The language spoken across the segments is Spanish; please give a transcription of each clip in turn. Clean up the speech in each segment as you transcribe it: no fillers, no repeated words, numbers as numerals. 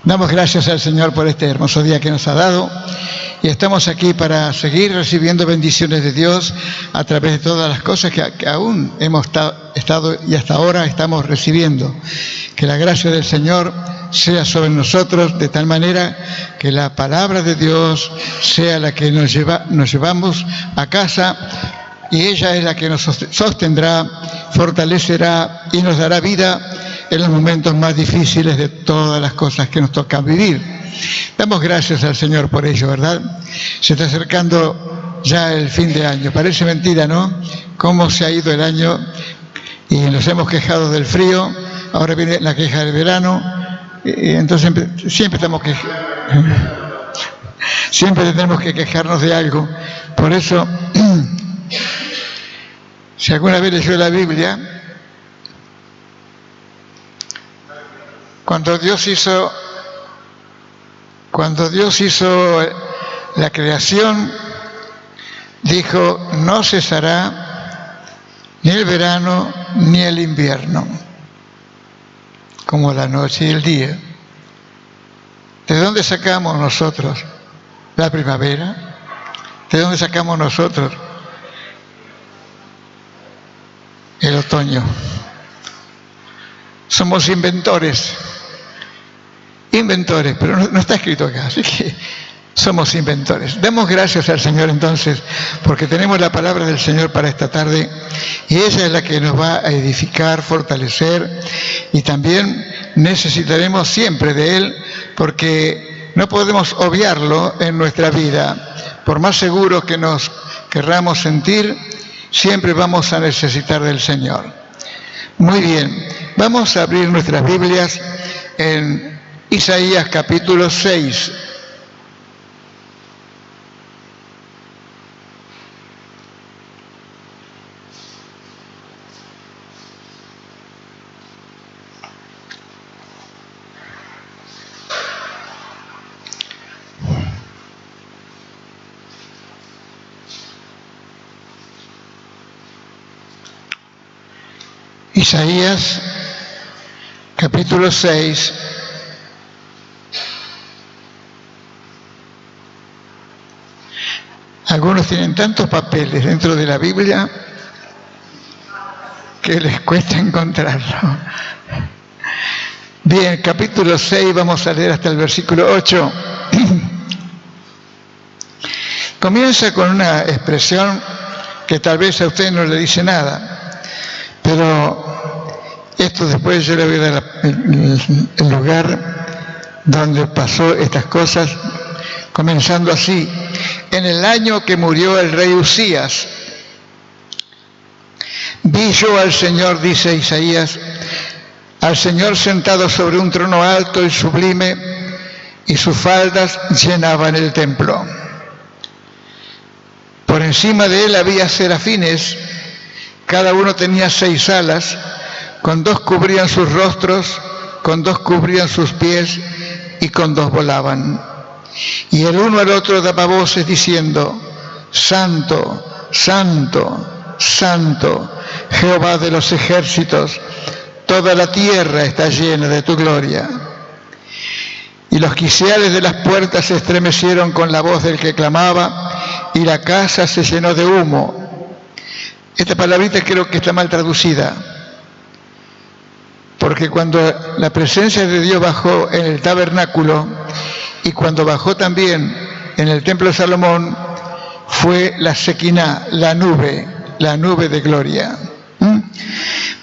Damos gracias al Señor por este hermoso día que nos ha dado y estamos aquí para seguir recibiendo bendiciones de Dios a través de todas las cosas que aún hemos estado y hasta ahora estamos recibiendo. Que la gracia del Señor sea sobre nosotros de tal manera que la palabra de Dios sea la que nos llevamos a casa y ella es la que nos sostendrá, fortalecerá y nos dará vida en los momentos más difíciles de todas las cosas que nos tocan vivir. Damos gracias al Señor por ello, ¿verdad? Se está acercando ya el fin de año. Parece mentira, ¿no? Cómo se ha ido el año y nos hemos quejado del frío, ahora viene la queja del verano, y entonces siempre tenemos que quejarnos de algo. Por eso, si alguna vez leyó la Biblia, cuando Dios hizo la creación, dijo: no cesará ni el verano ni el invierno, como la noche y el día. ¿De dónde sacamos nosotros la primavera? ¿De dónde sacamos nosotros el otoño? Somos inventores, pero no está escrito acá, así que somos inventores. Demos gracias al Señor entonces, porque tenemos la palabra del Señor para esta tarde y ella es la que nos va a edificar, fortalecer, y también necesitaremos siempre de Él, porque no podemos obviarlo en nuestra vida. Por más seguros que nos querramos sentir, siempre vamos a necesitar del Señor. Muy bien, vamos a abrir nuestras Biblias en Isaías capítulo 6. Isaías capítulo 6. Algunos tienen tantos papeles dentro de la Biblia que les cuesta encontrarlo. Bien, capítulo 6, vamos a leer hasta el versículo 8. Comienza con una expresión que tal vez a usted no le dice nada, pero esto después yo le voy a dar el lugar donde pasó estas cosas, comenzando así: en el año que murió el rey Usías, vi yo al Señor, dice Isaías, al Señor sentado sobre un trono alto y sublime, y sus faldas llenaban el templo. Por encima de él había serafines, cada uno tenía 6 alas, con 2 cubrían sus rostros, con 2 cubrían sus pies, y con 2 volaban. Y el uno al otro daba voces diciendo: Santo, Santo, Santo, Jehová de los ejércitos, toda la tierra está llena de tu gloria. Y los quiciales de las puertas se estremecieron con la voz del que clamaba, y la casa se llenó de humo. Esta palabrita creo que está mal traducida, porque cuando la presencia de Dios bajó en el tabernáculo y cuando bajó también en el templo de Salomón, fue la Shekinah, la nube de gloria.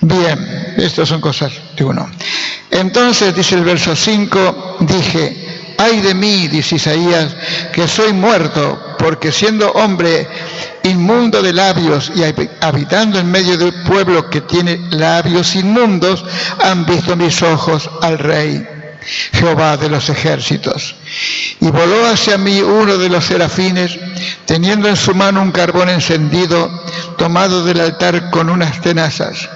Bien, estas son cosas de uno. Entonces, dice el verso 5, dije: ay de mí, dice Isaías, que soy muerto, porque siendo hombre inmundo de labios y habitando en medio de un pueblo que tiene labios inmundos, han visto mis ojos al Rey, Jehová de los ejércitos. Y voló hacia mí uno de los serafines, teniendo en su mano un carbón encendido, tomado del altar con unas tenazas.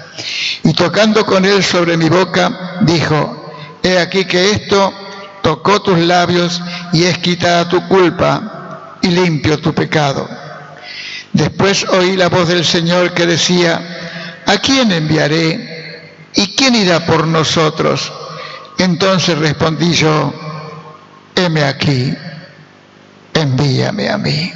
Y tocando con él sobre mi boca, dijo: he aquí que esto tocó tus labios, y es quitada tu culpa, y limpio tu pecado. Después oí la voz del Señor que decía: ¿a quién enviaré? ¿Y quién irá por nosotros? Entonces respondí yo: heme aquí, envíame a mí.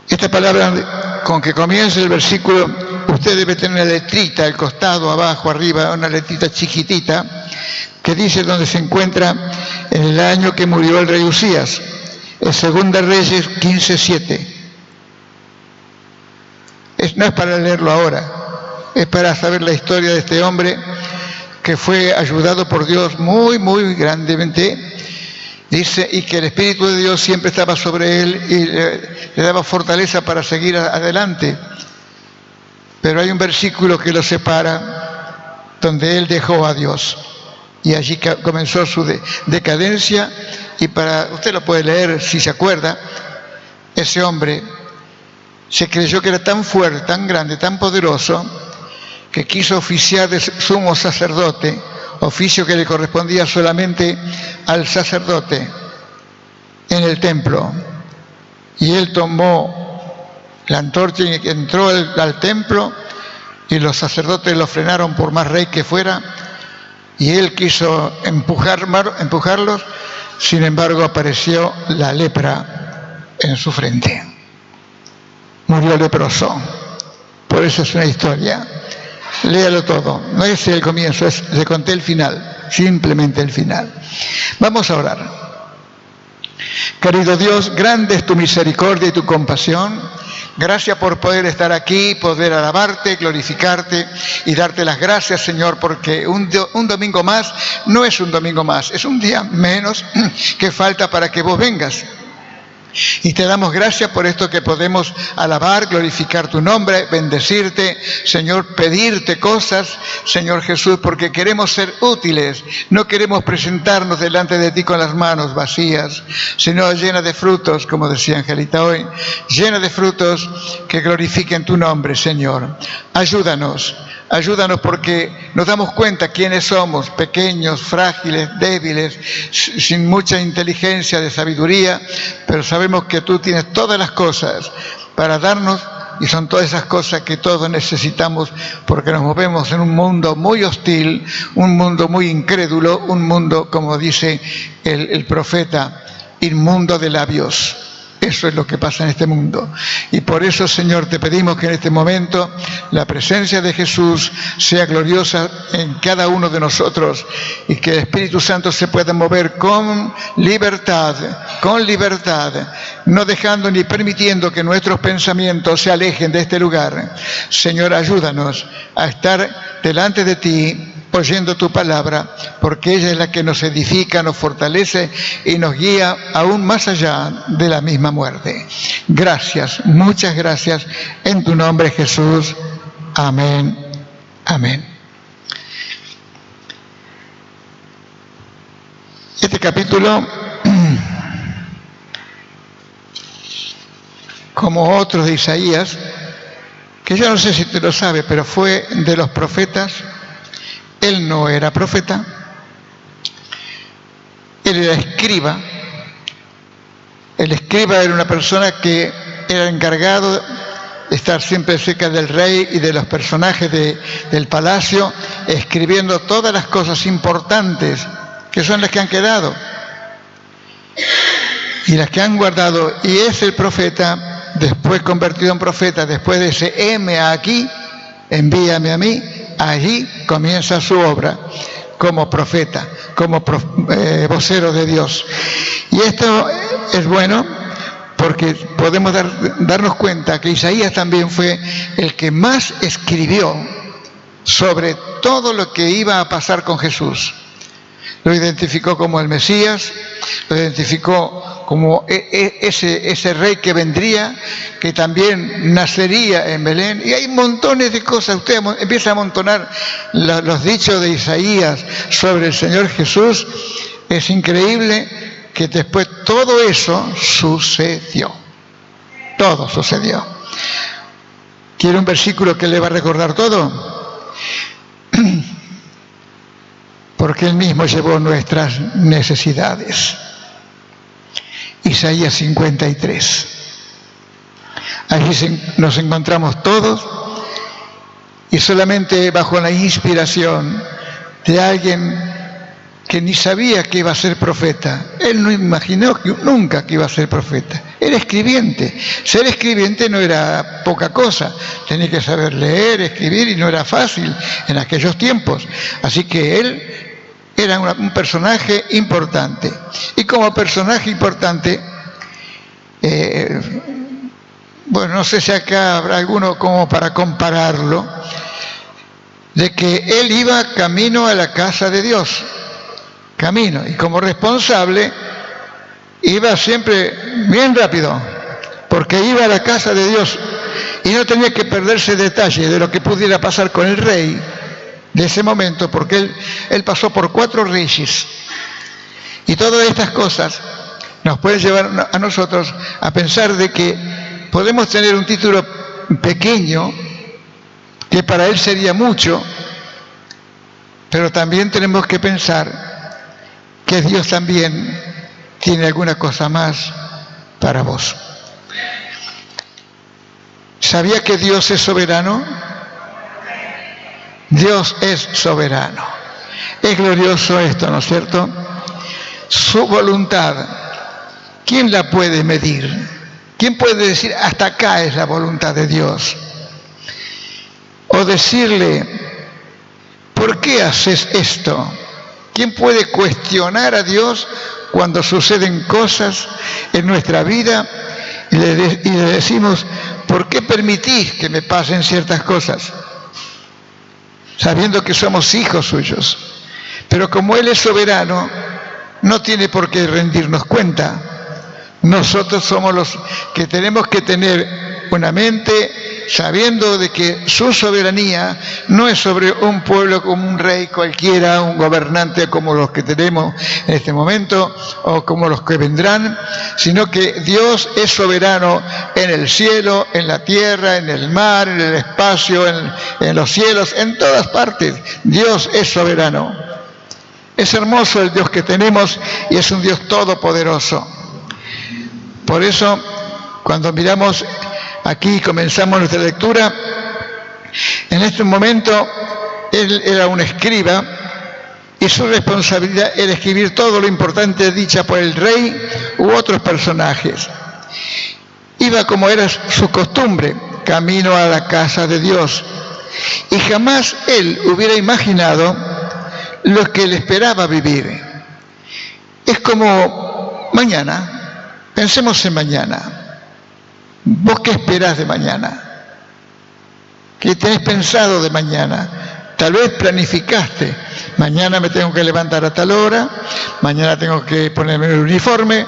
Esta palabra con que comienza el versículo, usted debe tener una letrita al costado, abajo, arriba, una letrita chiquitita, que dice dónde se encuentra en el año que murió el rey Usías, en Segunda Reyes 15:7. No es para leerlo ahora, es para saber la historia de este hombre que fue ayudado por Dios muy, muy grandemente. Dice, y que el Espíritu de Dios siempre estaba sobre él y le daba fortaleza para seguir adelante. Pero hay un versículo que lo separa, donde él dejó a Dios. Y allí comenzó su decadencia. Y usted lo puede leer si se acuerda, ese hombre se creyó que era tan fuerte, tan grande, tan poderoso, que quiso oficiar de sumo sacerdote, oficio que le correspondía solamente al sacerdote en el templo. Y él tomó la antorcha y entró al templo, y los sacerdotes lo frenaron por más rey que fuera, y él quiso empujarlos. Sin embargo, apareció la lepra en su frente. Murió leproso. Por eso es una historia. Léalo todo. No es el comienzo, le conté el final. Simplemente el final. Vamos a orar. Querido Dios, grande es tu misericordia y tu compasión. Gracias por poder estar aquí, poder alabarte, glorificarte y darte las gracias, Señor, porque un domingo más no es un domingo más, es un día menos que falta para que vos vengas. Y te damos gracias por esto que podemos alabar, glorificar tu nombre, bendecirte, Señor, pedirte cosas, Señor Jesús, porque queremos ser útiles, no queremos presentarnos delante de ti con las manos vacías, sino llenas de frutos, como decía Angelita hoy, llenas de frutos que glorifiquen tu nombre, Señor. Ayúdanos porque nos damos cuenta quiénes somos, pequeños, frágiles, débiles, sin mucha inteligencia de sabiduría, pero sabemos que tú tienes todas las cosas para darnos, y son todas esas cosas que todos necesitamos, porque nos movemos en un mundo muy hostil, un mundo muy incrédulo, un mundo, como dice el profeta, inmundo de labios. Eso es lo que pasa en este mundo. Y por eso, Señor, te pedimos que en este momento la presencia de Jesús sea gloriosa en cada uno de nosotros, y que el Espíritu Santo se pueda mover con libertad, no dejando ni permitiendo que nuestros pensamientos se alejen de este lugar. Señor, ayúdanos a estar delante de ti, oyendo tu palabra, porque ella es la que nos edifica, nos fortalece y nos guía aún más allá de la misma muerte. Gracias, muchas gracias, en tu nombre, Jesús. Amén. Amén. Este capítulo, como otros de Isaías, que yo no sé si te lo sabe, pero fue de los profetas. Él no era profeta, él era escriba. El escriba era una persona que era encargado de estar siempre cerca del rey y de los personajes del palacio, escribiendo todas las cosas importantes, que son las que han quedado y las que han guardado. Y es el profeta, después convertido en profeta, después de ese heme aquí, envíame a mí. Allí comienza su obra como profeta, como vocero de Dios. Y esto es bueno porque podemos darnos cuenta que Isaías también fue el que más escribió sobre todo lo que iba a pasar con Jesús. Lo identificó como el Mesías, lo identificó como ese rey que vendría, que también nacería en Belén. Y hay montones de cosas. Usted empieza a amontonar los dichos de Isaías sobre el Señor Jesús. Es increíble que después todo eso sucedió. Todo sucedió. ¿Quiere un versículo que le va a recordar todo? Porque Él mismo llevó nuestras necesidades. Isaías 53. Allí nos encontramos todos y solamente bajo la inspiración de alguien que ni sabía que iba a ser profeta. Él no imaginó nunca que iba a ser profeta. Era escribiente. Ser escribiente no era poca cosa. Tenía que saber leer, escribir, y no era fácil en aquellos tiempos. Así que él era un personaje importante. Y como personaje importante, bueno, no sé si acá habrá alguno como para compararlo, de que él iba camino a la casa de Dios. Camino, y como responsable iba siempre bien rápido, porque iba a la casa de Dios y no tenía que perderse detalle de lo que pudiera pasar con el rey de ese momento, porque él pasó por 4 reyes, y todas estas cosas nos pueden llevar a nosotros a pensar de que podemos tener un título pequeño que para él sería mucho, pero también tenemos que pensar que Dios también tiene alguna cosa más para vos. ¿Sabía que Dios es soberano? Dios es soberano. Es glorioso esto, ¿no es cierto? Su voluntad, ¿quién la puede medir? ¿Quién puede decir hasta acá es la voluntad de Dios? O decirle, ¿por qué haces esto? ¿Quién puede cuestionar a Dios cuando suceden cosas en nuestra vida y le decimos, ¿por qué permitís que me pasen ciertas cosas? Sabiendo que somos hijos suyos. Pero como Él es soberano, no tiene por qué rendirnos cuenta. Nosotros somos los que tenemos que tener una mente sabiendo de que su soberanía no es sobre un pueblo como un rey cualquiera, un gobernante como los que tenemos en este momento o como los que vendrán, sino que Dios es soberano en el cielo, en la tierra, en el mar, en el espacio, en los cielos, en todas partes. Dios es soberano. Es hermoso el Dios que tenemos y es un Dios todopoderoso. Por eso, cuando miramos aquí, comenzamos nuestra lectura, en este momento él era un escriba y su responsabilidad era escribir todo lo importante dicha por el rey u otros personajes. Iba como era su costumbre, camino a la casa de Dios, y jamás él hubiera imaginado lo que le esperaba vivir. Es como mañana. Pensemos en mañana. ¿Vos qué esperás de mañana? ¿Qué tenés pensado de mañana? Tal vez planificaste. Mañana me tengo que levantar a tal hora, mañana tengo que ponerme el uniforme,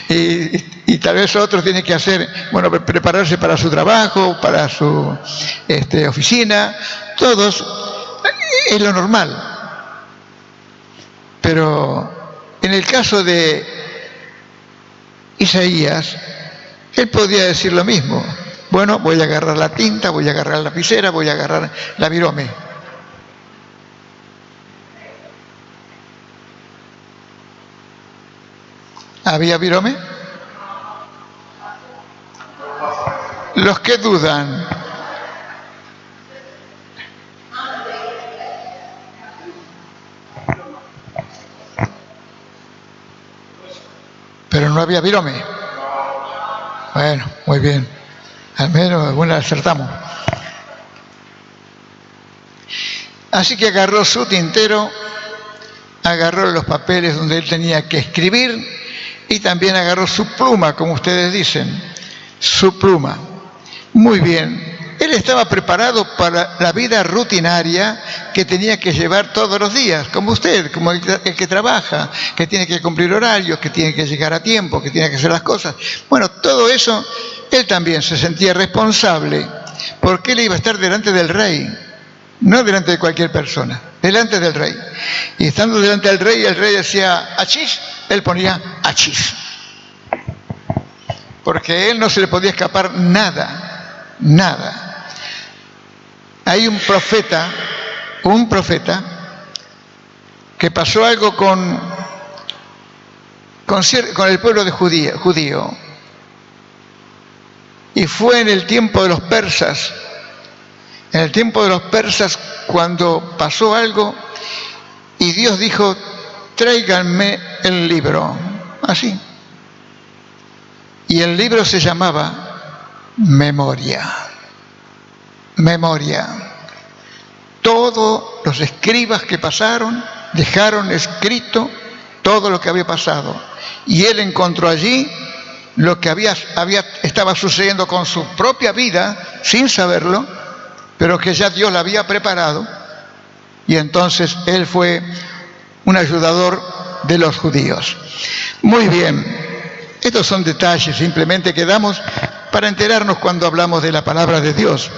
y tal vez otros tienen que hacer, bueno, prepararse para su trabajo, para su oficina. Todos, es lo normal. Pero en el caso de Isaías, él podía decir lo mismo. Bueno, voy a agarrar la tinta, voy a agarrar la lapicera, voy a agarrar la virome. ¿Había virome? Los que dudan. Pero no había virome. Bueno, muy bien. Al menos alguna acertamos. Así que agarró su tintero, agarró los papeles donde él tenía que escribir y también agarró su pluma, como ustedes dicen. Su pluma. Muy bien. Él estaba preparado para la vida rutinaria que tenía que llevar todos los días, como usted, como el que trabaja, que tiene que cumplir horarios, que tiene que llegar a tiempo, que tiene que hacer las cosas. Bueno, todo eso, él también se sentía responsable, porque él iba a estar delante del rey, no delante de cualquier persona, delante del rey. Y estando delante del rey, el rey decía achis, él ponía achis. Porque a él no se le podía escapar nada, nada. Hay un profeta que pasó algo con el pueblo de judío. Y fue en el tiempo de los persas, En el tiempo de los persas, cuando pasó algo y Dios dijo, tráiganme el libro, así. Y el libro se llamaba Memoria. Memoria. Todos los escribas que pasaron dejaron escrito todo lo que había pasado. Y él encontró allí lo que estaba sucediendo con su propia vida, sin saberlo, pero que ya Dios la había preparado. Y entonces él fue un ayudador de los judíos. Muy bien. Estos son detalles simplemente que damos para enterarnos cuando hablamos de la palabra de Dios.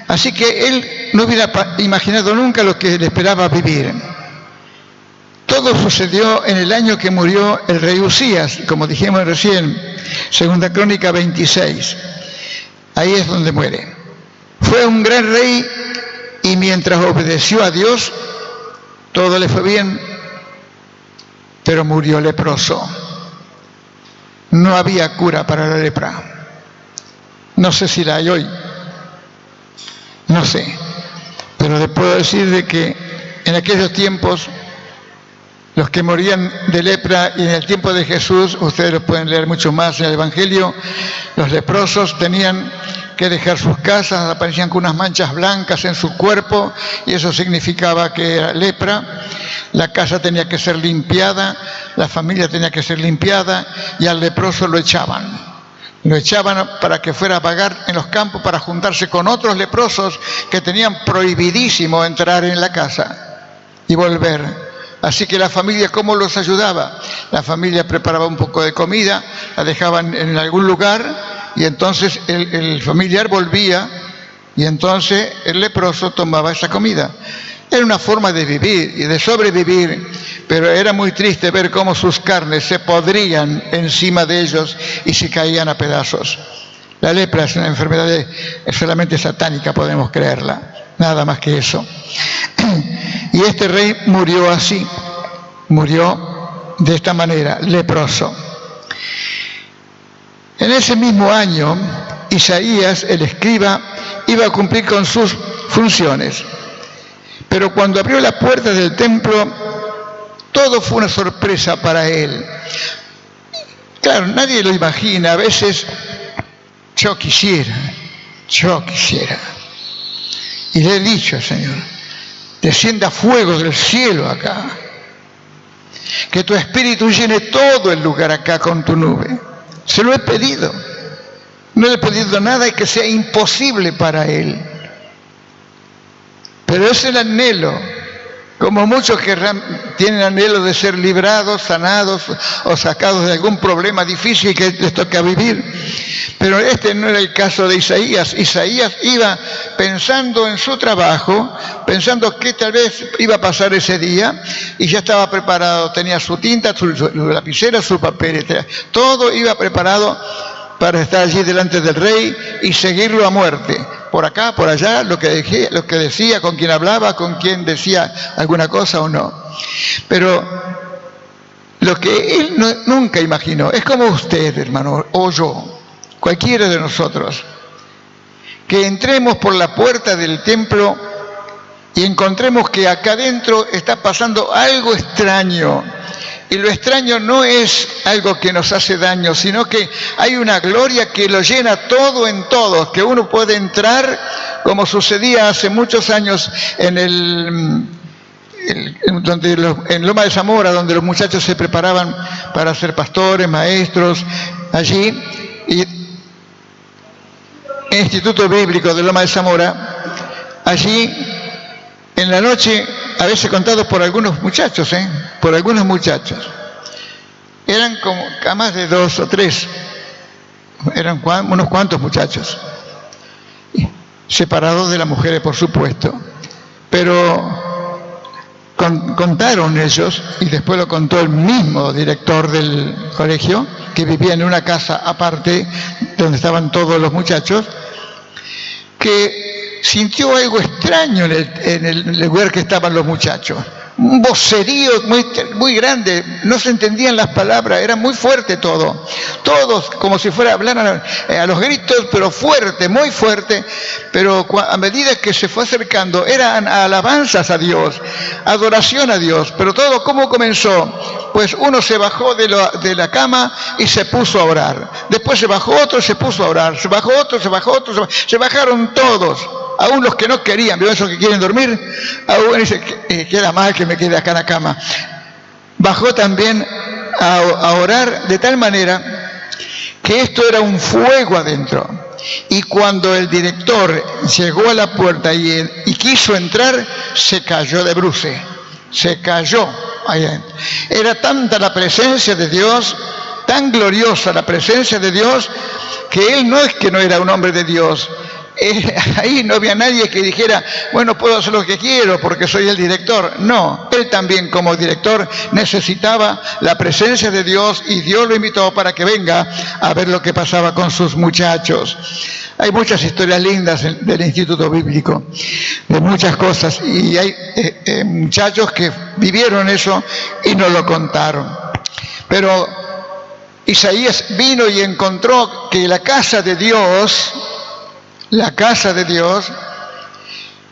Así que él no hubiera imaginado nunca lo que le esperaba vivir. Todo sucedió en el año que murió el rey Usías, como dijimos recién, 2 Crónica 26. Ahí es donde muere. Fue un gran rey y mientras obedeció a Dios, todo le fue bien, pero murió leproso. No había cura para la lepra. No sé si la hay hoy. No sé. Pero les puedo decir de que en aquellos tiempos, los que morían de lepra, y en el tiempo de Jesús, ustedes lo pueden leer mucho más en el Evangelio, los leprosos tenían que dejar sus casas, aparecían con unas manchas blancas en su cuerpo, y eso significaba que era lepra. La casa tenía que ser limpiada, la familia tenía que ser limpiada, y al leproso lo echaban. Lo echaban para que fuera a vagar en los campos para juntarse con otros leprosos que tenían prohibidísimo entrar en la casa y volver. Así que la familia, ¿cómo los ayudaba? La familia preparaba un poco de comida, la dejaban en algún lugar y entonces el familiar volvía y entonces el leproso tomaba esa comida. Era una forma de vivir y de sobrevivir, pero era muy triste ver cómo sus carnes se podrían encima de ellos y se caían a pedazos. La lepra es una enfermedad solamente satánica, podemos creerla, nada más que eso. Y este rey murió así, murió de esta manera, leproso. En ese mismo año, Isaías, el escriba, iba a cumplir con sus funciones. Pero cuando abrió la puerta del templo, todo fue una sorpresa para él. Claro, nadie lo imagina. A veces, yo quisiera. Y le he dicho al Señor, descienda fuego del cielo acá. Que tu espíritu llene todo el lugar acá con tu nube. Se lo he pedido. No le he pedido nada y que sea imposible para él. Pero es el anhelo, como muchos que tienen anhelo de ser librados, sanados o sacados de algún problema difícil que les toca vivir. Pero este no era el caso de Isaías. Isaías iba pensando en su trabajo, pensando que tal vez iba a pasar ese día y ya estaba preparado, tenía su tinta, su lapicera, su papel, todo iba preparado para estar allí delante del rey y seguirlo a muerte. Por acá, por allá, lo que decía, con quién hablaba, con quién decía alguna cosa o no. Pero lo que él nunca imaginó, es como usted, hermano, o yo, cualquiera de nosotros, que entremos por la puerta del templo y encontremos que acá adentro está pasando algo extraño. Y lo extraño no es algo que nos hace daño, sino que hay una gloria que lo llena todo en todos, que uno puede entrar, como sucedía hace muchos años en Loma de Zamora, donde los muchachos se preparaban para ser pastores, maestros, allí, y el Instituto Bíblico de Loma de Zamora, allí en la noche, a veces contados por algunos muchachos, por algunos muchachos. Eran como más de 2 o 3, eran unos cuantos muchachos, separados de las mujeres, por supuesto. Pero contaron ellos, y después lo contó el mismo director del colegio, que vivía en una casa aparte, donde estaban todos los muchachos, que sintió algo extraño en el lugar que estaban los muchachos. un vocerío muy grande, no se entendían las palabras, era muy fuerte todo. Todos como si fuera hablaran a los gritos, pero fuerte, muy fuerte. Pero a medida que se fue acercando, eran alabanzas a Dios, adoración a Dios. Pero todo, ¿cómo comenzó? Pues uno se bajó de la cama y se puso a orar. Después se bajó otro y se puso a orar. Se bajó otro, se bajó otro, se bajaron todos. Aún los que no querían, ¿vio esos que quieren dormir? Aún dice, queda mal que me quede acá en la cama. Bajó también a orar de tal manera que esto era un fuego adentro. Y cuando el director llegó a la puerta y quiso entrar, se cayó de bruces. Se cayó ahí adentro. Era tanta la presencia de Dios, tan gloriosa la presencia de Dios, que él no es que no era un hombre de Dios. Ahí no había nadie que dijera, bueno, puedo hacer lo que quiero porque soy el director. No, él también como director necesitaba la presencia de Dios y Dios lo invitó para que venga a ver lo que pasaba con sus muchachos. Hay muchas historias lindas del Instituto Bíblico, de muchas cosas, y hay muchachos que vivieron eso y nos lo contaron. Pero Isaías vino y encontró que la casa de Dios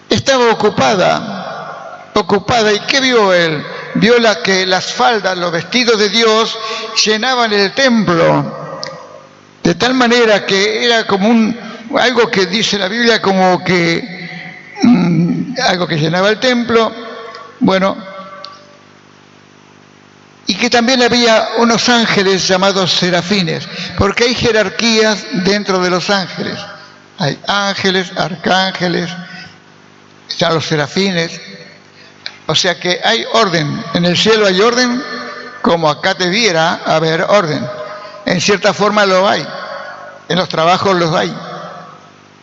estaba ocupada. ¿Y qué vio él? Vio que las faldas, los vestidos de Dios llenaban el templo, de tal manera que era como algo que dice la Biblia, como que algo que llenaba el templo, bueno, y que también había unos ángeles llamados serafines, porque hay jerarquías dentro de los ángeles. Hay ángeles, arcángeles, están los serafines. O sea que hay orden. En el cielo hay orden, como acá debiera haber orden. En cierta forma lo hay. En los trabajos los hay.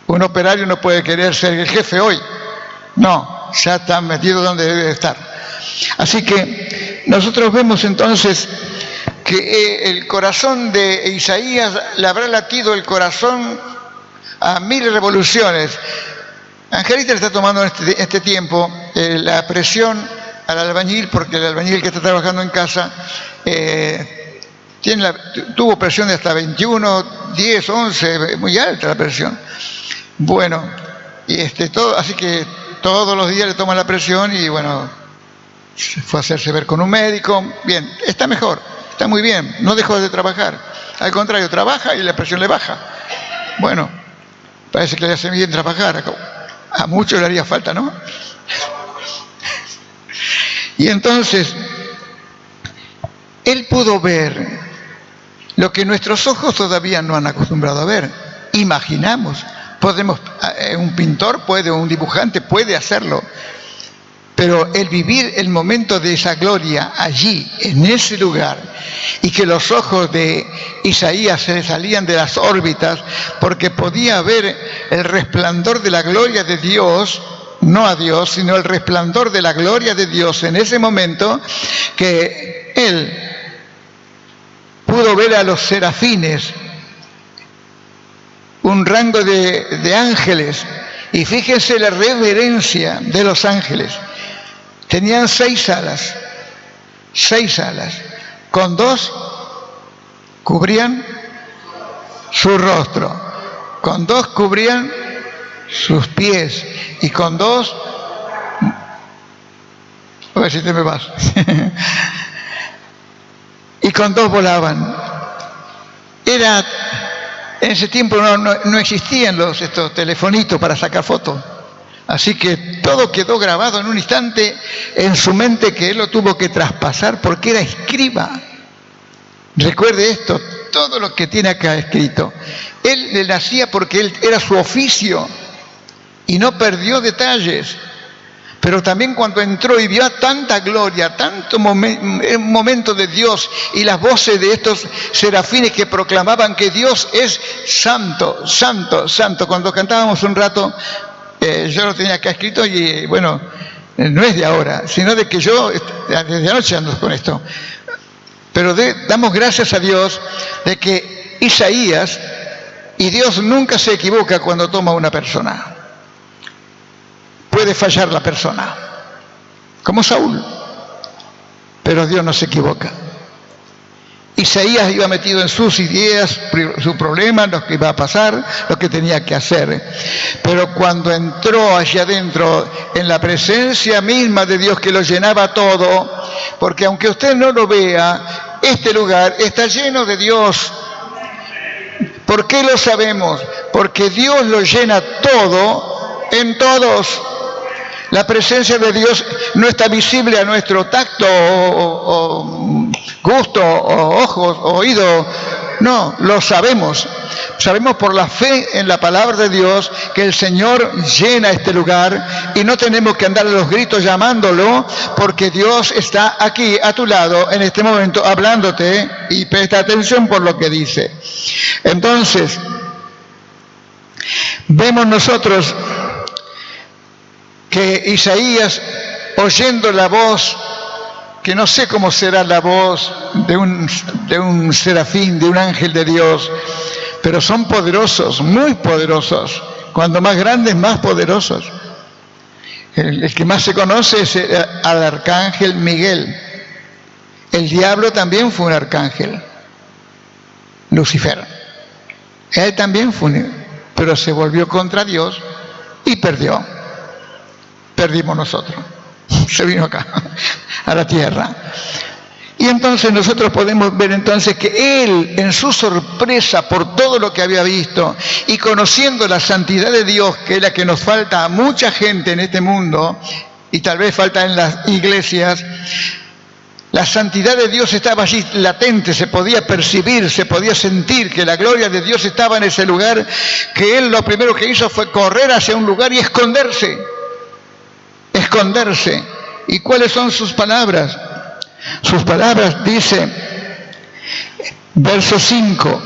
Un operario no puede querer ser el jefe hoy. No, ya está metido donde debe estar. Así que nosotros vemos entonces que el corazón de Isaías le habrá latido el corazón a 1000 revoluciones. Angelita le está tomando en este tiempo la presión al albañil, porque el albañil que está trabajando en casa tuvo presión de hasta 21, 10, 11, muy alta la presión. Bueno, y así que todos los días le toman la presión y bueno, fue a hacerse ver con un médico. Bien, está mejor, está muy bien, no dejó de trabajar. Al contrario, trabaja y la presión le baja. Bueno, parece que le hace bien trabajar. A muchos le haría falta, ¿no? Y entonces, él pudo ver lo que nuestros ojos todavía no han acostumbrado a ver. Imaginamos. Un pintor puede, un dibujante puede hacerlo. Pero el vivir el momento de esa gloria allí, en ese lugar, y que los ojos de Isaías se le salían de las órbitas, porque podía ver el resplandor de la gloria de Dios, no a Dios, sino el resplandor de la gloria de Dios en ese momento, que él pudo ver a los serafines, un rango de ángeles, y fíjense la reverencia de los ángeles. Tenían 6 alas, con 2 cubrían su rostro, con 2 cubrían sus pies y con 2, a ver si te me vas, y con 2 volaban. En ese tiempo no existían estos telefonitos para sacar fotos. Así que todo quedó grabado en un instante en su mente, que él lo tuvo que traspasar porque era escriba. Recuerde esto, todo lo que tiene acá escrito. Él le nacía porque él era su oficio y no perdió detalles. Pero también cuando entró y vio tanta gloria, tanto momento de Dios y las voces de estos serafines que proclamaban que Dios es santo, santo, santo. Cuando cantábamos un rato, yo lo tenía acá escrito y bueno, no es de ahora, sino de que yo desde anoche ando con esto. Pero damos gracias a Dios de que Isaías, y Dios nunca se equivoca cuando toma una persona. Puede fallar la persona, como Saúl. pero Dios no se equivoca. Isaías iba metido en sus ideas, sus problemas, lo que iba a pasar, lo que tenía que hacer. Pero cuando entró allá adentro, en la presencia misma de Dios que lo llenaba todo, porque aunque usted no lo vea, este lugar está lleno de Dios. ¿Por qué lo sabemos? Porque Dios lo llena todo en todos. La presencia de Dios no está visible a nuestro tacto o gusto o ojos o oído. No, lo sabemos. Sabemos por la fe en la palabra de Dios que el Señor llena este lugar y no tenemos que andar a los gritos llamándolo, porque Dios está aquí a tu lado en este momento hablándote, y presta atención por lo que dice. Entonces, vemos nosotros que Isaías, oyendo la voz, que no sé cómo será la voz de un serafín, de un ángel de Dios, pero son poderosos, muy poderosos. Cuando más grandes, más poderosos. El que más se conoce es al arcángel Miguel. El diablo también fue un arcángel, Lucifer. Él también fue pero se volvió contra Dios y perdió. Perdimos nosotros. Se vino acá, a la tierra. Y entonces nosotros podemos ver entonces que él, en su sorpresa por todo lo que había visto y conociendo la santidad de Dios, que es la que nos falta a mucha gente en este mundo, y tal vez falta en las iglesias, la santidad de Dios estaba allí latente, se podía percibir, se podía sentir que la gloria de Dios estaba en ese lugar, que él lo primero que hizo fue correr hacia un lugar y esconderse. Esconderse. ¿Y cuáles son sus palabras? Sus palabras dice, verso 5,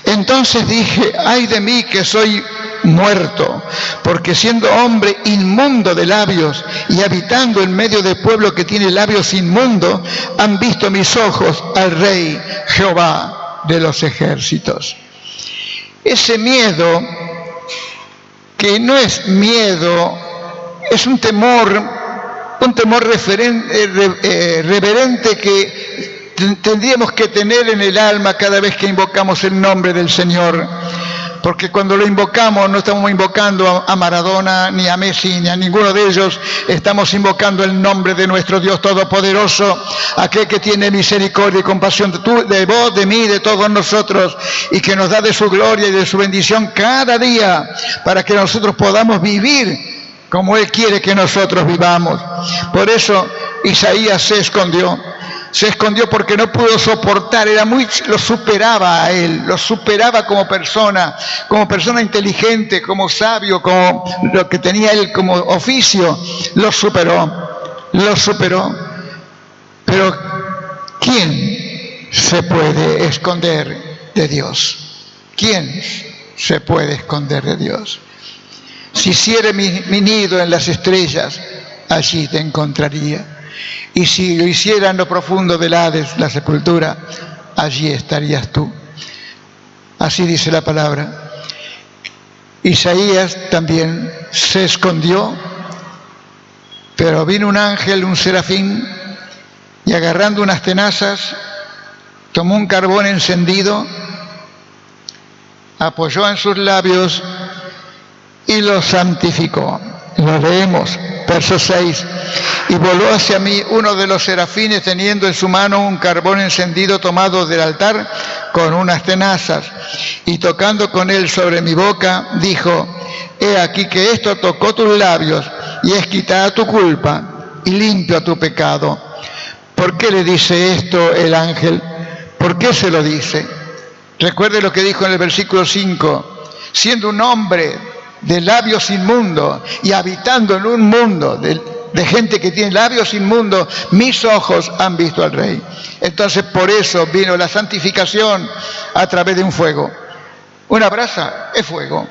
entonces dije, ay de mí que soy muerto, porque siendo hombre inmundo de labios y habitando en medio del pueblo que tiene labios inmundos, han visto mis ojos al Rey Jehová de los ejércitos. Ese miedo, que no es miedo, es un temor reverente que tendríamos que tener en el alma cada vez que invocamos el nombre del Señor. Porque cuando lo invocamos, no estamos invocando a Maradona, ni a Messi, ni a ninguno de ellos. Estamos invocando el nombre de nuestro Dios Todopoderoso, aquel que tiene misericordia y compasión de vos, de mí, de todos nosotros, y que nos da de su gloria y de su bendición cada día, para que nosotros podamos vivir como Él quiere que nosotros vivamos. Por eso Isaías se escondió porque no pudo soportar, lo superaba a él, lo superaba como persona inteligente, como sabio, como lo que tenía él como oficio, lo superó. Pero ¿quién se puede esconder de Dios? ¿Quién se puede esconder de Dios? Si hiciere mi nido en las estrellas, allí te encontraría. Y si lo hiciera en lo profundo del Hades, la sepultura, allí estarías tú. Así dice la palabra. Isaías también se escondió, pero vino un ángel, un serafín, y agarrando unas tenazas, tomó un carbón encendido, apoyó en sus labios y lo santificó. Lo leemos, verso 6. Y voló hacia mí uno de los serafines teniendo en su mano un carbón encendido tomado del altar con unas tenazas, y tocando con él sobre mi boca, dijo, he aquí que esto tocó tus labios y es quitada tu culpa y limpio tu pecado. ¿Por qué le dice esto el ángel? ¿Por qué se lo dice? Recuerde lo que dijo en el versículo 5, siendo un hombre de labios inmundos y habitando en un mundo de gente que tiene labios inmundos, mis ojos han visto al Rey. Entonces por eso vino la santificación a través de un fuego. Una brasa es fuego.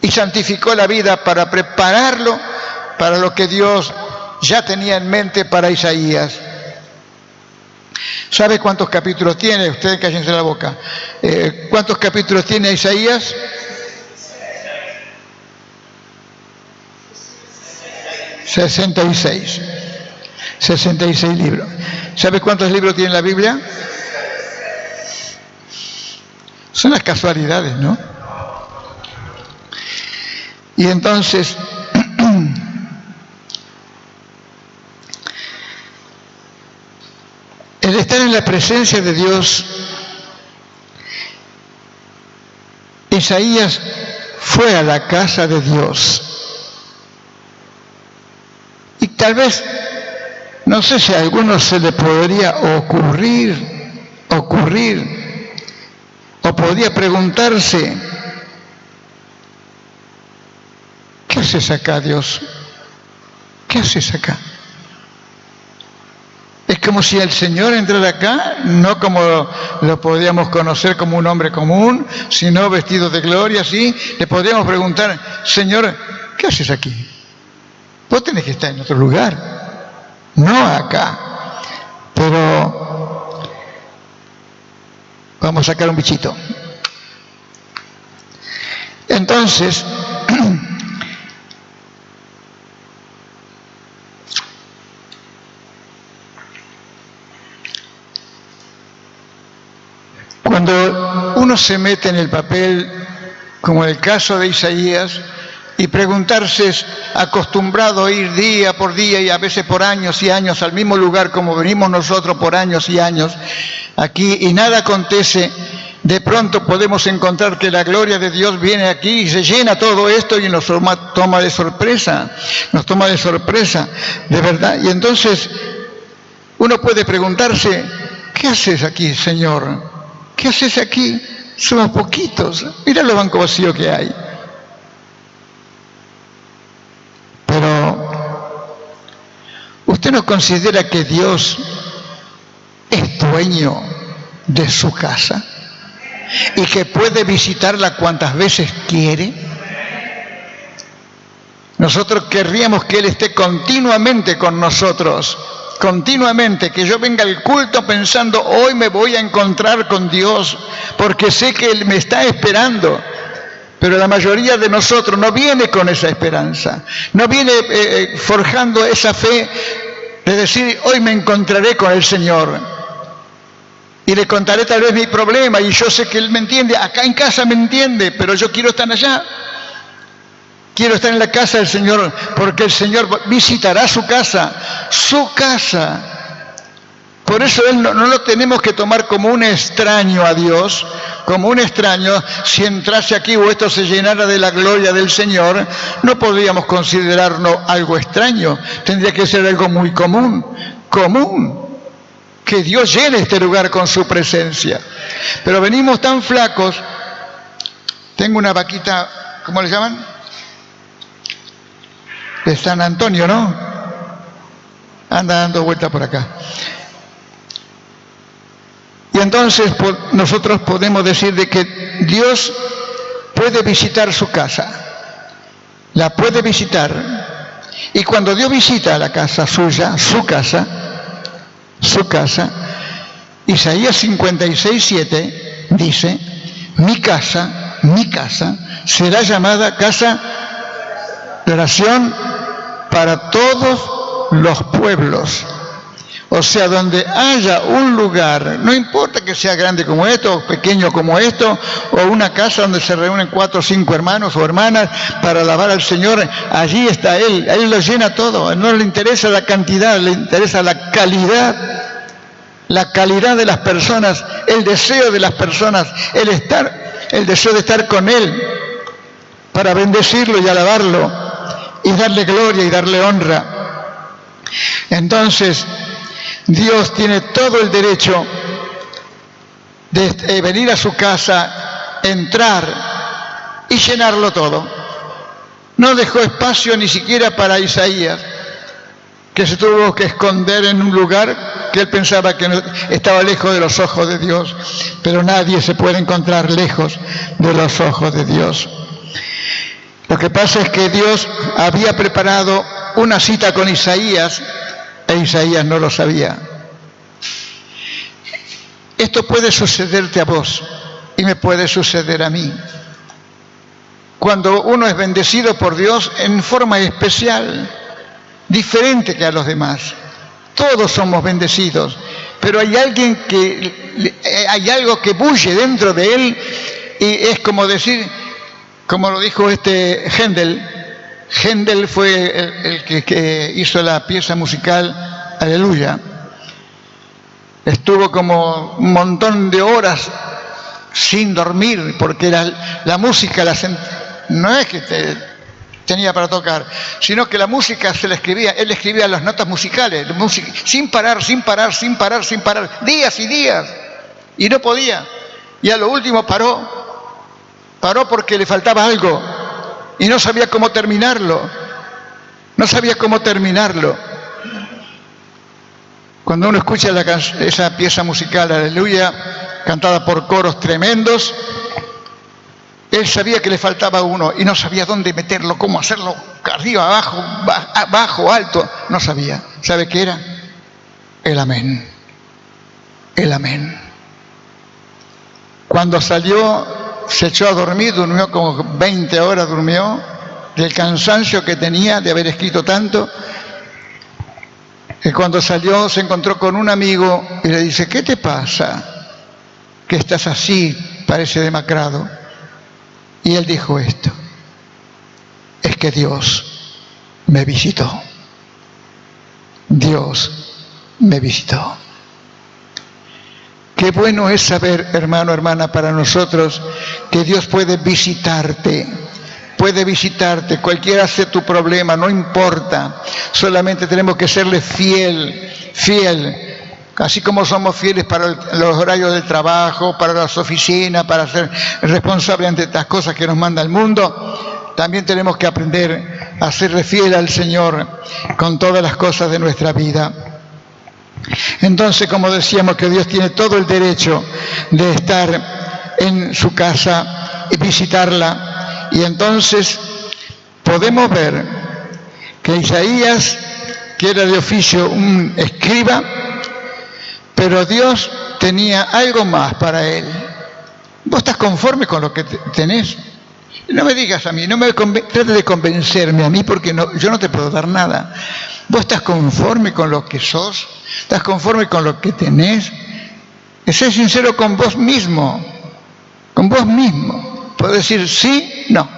Y santificó la vida para prepararlo para lo que Dios ya tenía en mente para Isaías. ¿Sabe cuántos capítulos tiene? Ustedes cállense la boca. ¿Cuántos capítulos tiene Isaías? 66. 66 libros. ¿Sabe cuántos libros tiene la Biblia? Son las casualidades, ¿no? Y entonces, el estar en la presencia de Dios, Isaías fue a la casa de Dios. Y tal vez, no sé si a alguno se le podría ocurrir, o podría preguntarse, ¿qué haces acá, Dios? ¿Qué haces acá? Es como si el Señor entrara acá, no como lo podríamos conocer como un hombre común, sino vestido de gloria, ¿sí? Le podríamos preguntar, Señor, ¿qué haces aquí? Vos tenés que estar en otro lugar, no acá. Pero vamos a sacar un bichito. Entonces, cuando uno se mete en el papel, como en el caso de Isaías, y preguntarse, acostumbrado a ir día por día y a veces por años y años al mismo lugar como venimos nosotros por años y años aquí y nada acontece, de pronto podemos encontrar que la gloria de Dios viene aquí y se llena todo esto y nos toma de sorpresa, de verdad. Y entonces uno puede preguntarse, ¿qué haces aquí, Señor? ¿Qué haces aquí? Somos poquitos, mira los bancos vacíos que hay. Pero, ¿usted no considera que Dios es dueño de su casa y que puede visitarla cuantas veces quiere? Nosotros querríamos que Él esté continuamente con nosotros, continuamente, que yo venga al culto pensando, hoy me voy a encontrar con Dios, porque sé que Él me está esperando. Pero la mayoría de nosotros no viene con esa esperanza, no viene forjando esa fe de decir, hoy me encontraré con el Señor y le contaré tal vez mi problema y yo sé que Él me entiende, acá en casa me entiende, pero yo quiero estar allá, quiero estar en la casa del Señor, porque el Señor visitará su casa. Por eso Él no lo tenemos que tomar como un extraño a Dios, como un extraño. Si entrase aquí o esto se llenara de la gloria del Señor, no podríamos considerarlo algo extraño. Tendría que ser algo muy común, que Dios llene este lugar con su presencia. Pero venimos tan flacos. Tengo una vaquita, ¿cómo le llaman? De San Antonio, ¿no? Anda dando vuelta por acá. Y entonces nosotros podemos decir de que Dios puede visitar su casa, la puede visitar, y cuando Dios visita la casa suya, su casa, Isaías 56:7 dice, mi casa será llamada casa de oración para todos los pueblos. O sea, donde haya un lugar, no importa que sea grande como esto, o pequeño como esto, o una casa donde se reúnen 4 o 5 hermanos o hermanas para alabar al Señor, allí está Él, Él lo llena todo, no le interesa la cantidad, le interesa la calidad de las personas, el deseo de las personas, el deseo de estar con Él, para bendecirlo y alabarlo, y darle gloria y darle honra. Entonces, Dios tiene todo el derecho de venir a su casa, entrar y llenarlo todo. No dejó espacio ni siquiera para Isaías, que se tuvo que esconder en un lugar que él pensaba que estaba lejos de los ojos de Dios. Pero nadie se puede encontrar lejos de los ojos de Dios. Lo que pasa es que Dios había preparado una cita con Isaías, e Isaías no lo sabía. Esto puede sucederte a vos y me puede suceder a mí. Cuando uno es bendecido por Dios en forma especial, diferente que a los demás. Todos somos bendecidos, pero hay alguien hay algo que bulle dentro de él, y es como decir, como lo dijo Händel. Händel fue el que hizo la pieza musical Aleluya. Estuvo como un montón de horas sin dormir, porque la música no es que tenía para tocar, sino que la música se la escribía, él escribía las notas musicales, sin parar, días y días, y no podía. Y a lo último paró porque le faltaba algo, y no sabía cómo terminarlo. Cuando uno escucha esa pieza musical, Aleluya, cantada por coros tremendos, él sabía que le faltaba uno y no sabía dónde meterlo, cómo hacerlo, arriba, abajo, alto, no sabía. ¿Sabe qué era? El amén. El amén. Cuando salió, se echó a dormir, durmió como 20 horas, durmió, del cansancio que tenía de haber escrito tanto. Y cuando salió se encontró con un amigo y le dice: ¿qué te pasa? Que estás así, parece demacrado. Y él dijo esto: es que Dios me visitó. Dios me visitó. Qué bueno es saber, hermano, hermana, para nosotros, que Dios puede visitarte. Puede visitarte, cualquiera sea tu problema, no importa. Solamente tenemos que serle fiel. Así como somos fieles para los horarios del trabajo, para las oficinas, para ser responsables ante estas cosas que nos manda el mundo, también tenemos que aprender a serle fiel al Señor con todas las cosas de nuestra vida. Entonces, como decíamos, que Dios tiene todo el derecho de estar en su casa y visitarla. Y entonces podemos ver que Isaías, que era de oficio un escriba, pero Dios tenía algo más para él. ¿Vos estás conforme con lo que tenés? No me digas a mí, no me trates de convencerme a mí, porque yo no te puedo dar nada. ¿Vos estás conforme con lo que sos? ¿Estás conforme con lo que tenés? Sé sincero con vos mismo. Con vos mismo. Puedo decir sí, no.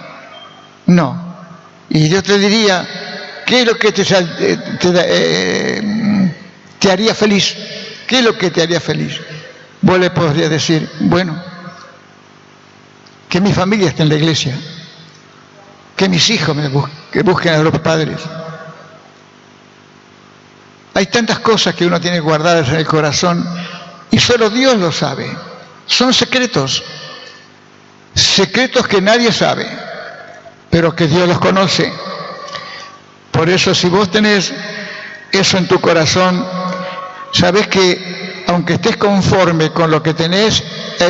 Y Dios te diría: ¿qué es lo que te haría feliz? ¿Qué es lo que te haría feliz? Vos le podrías decir: bueno, que mi familia esté en la iglesia, que mis hijos que busquen a los padres. Hay tantas cosas que uno tiene guardadas en el corazón y solo Dios lo sabe. Son secretos que nadie sabe, pero que Dios los conoce. Por eso, si vos tenés eso en tu corazón, sabés que aunque estés conforme con lo que tenés,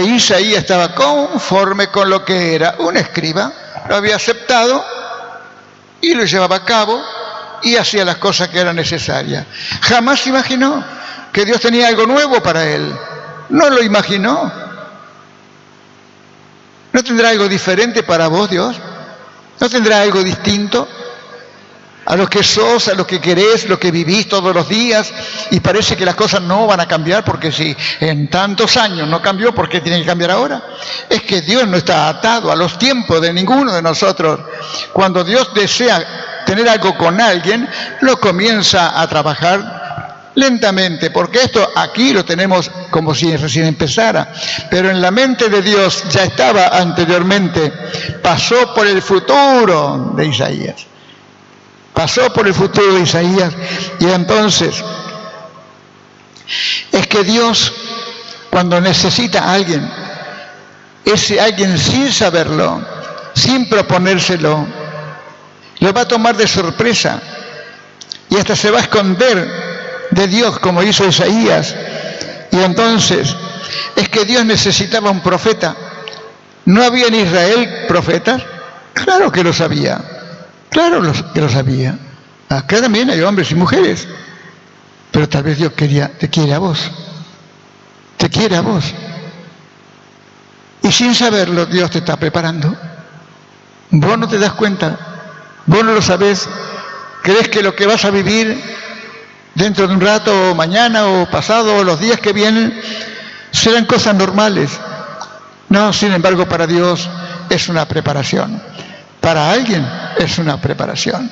Isaías estaba conforme con lo que era un escriba, lo había aceptado y lo llevaba a cabo y hacía las cosas que eran necesarias. Jamás imaginó que Dios tenía algo nuevo para él. No lo imaginó. ¿No tendrá algo diferente para vos, Dios? ¿No tendrá algo distinto a lo que sos, a lo que querés, lo que vivís todos los días? Y parece que las cosas no van a cambiar, porque si en tantos años no cambió, ¿por qué tiene que cambiar ahora? Es que Dios no está atado a los tiempos de ninguno de nosotros. Cuando Dios desea tener algo con alguien, lo comienza a trabajar lentamente, porque esto aquí lo tenemos como si recién empezara, pero en la mente de Dios ya estaba anteriormente. Pasó por el futuro de Isaías. Y entonces es que Dios, cuando necesita a alguien, ese alguien, sin saberlo, sin proponérselo, lo va a tomar de sorpresa y hasta se va a esconder de Dios, como hizo Isaías. Y entonces es que Dios necesitaba un profeta. ¿No había en Israel profetas? Claro que lo sabía. Acá también hay hombres y mujeres, pero tal vez Dios te quiere a vos. Y sin saberlo, Dios te está preparando. Vos no te das cuenta, vos no lo sabés. Crees que lo que vas a vivir dentro de un rato, o mañana, o pasado, o los días que vienen, serán cosas normales. No, sin embargo, para Dios es una preparación. Para alguien es una preparación.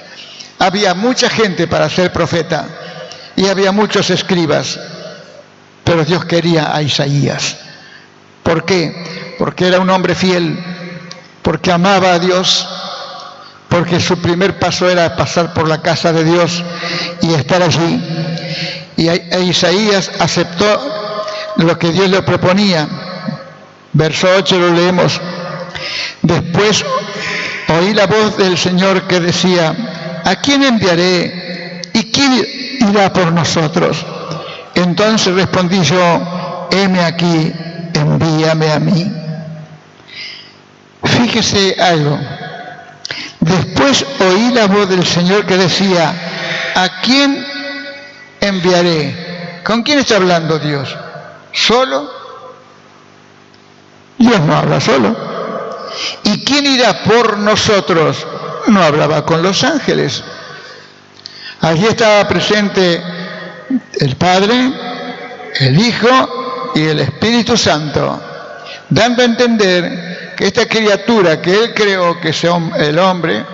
Había mucha gente para ser profeta y había muchos escribas, pero Dios quería a Isaías. ¿Por qué? Porque era un hombre fiel, porque amaba a Dios, porque su primer paso era pasar por la casa de Dios y estar allí. Y Isaías aceptó lo que Dios le proponía. Verso 8 lo leemos. Después oí la voz del Señor que decía: ¿a quién enviaré? ¿Y quién irá por nosotros? Entonces respondí yo: heme aquí, envíame a mí. Fíjese algo. Después oí la voz del Señor que decía: ¿a quién enviaré? ¿Con quién está hablando Dios? ¿Solo? Dios no habla solo. ¿Y quién irá por nosotros? No hablaba con los ángeles. Allí estaba presente el Padre, el Hijo y el Espíritu Santo, dando a entender que esta criatura que Él creó, que es el hombre,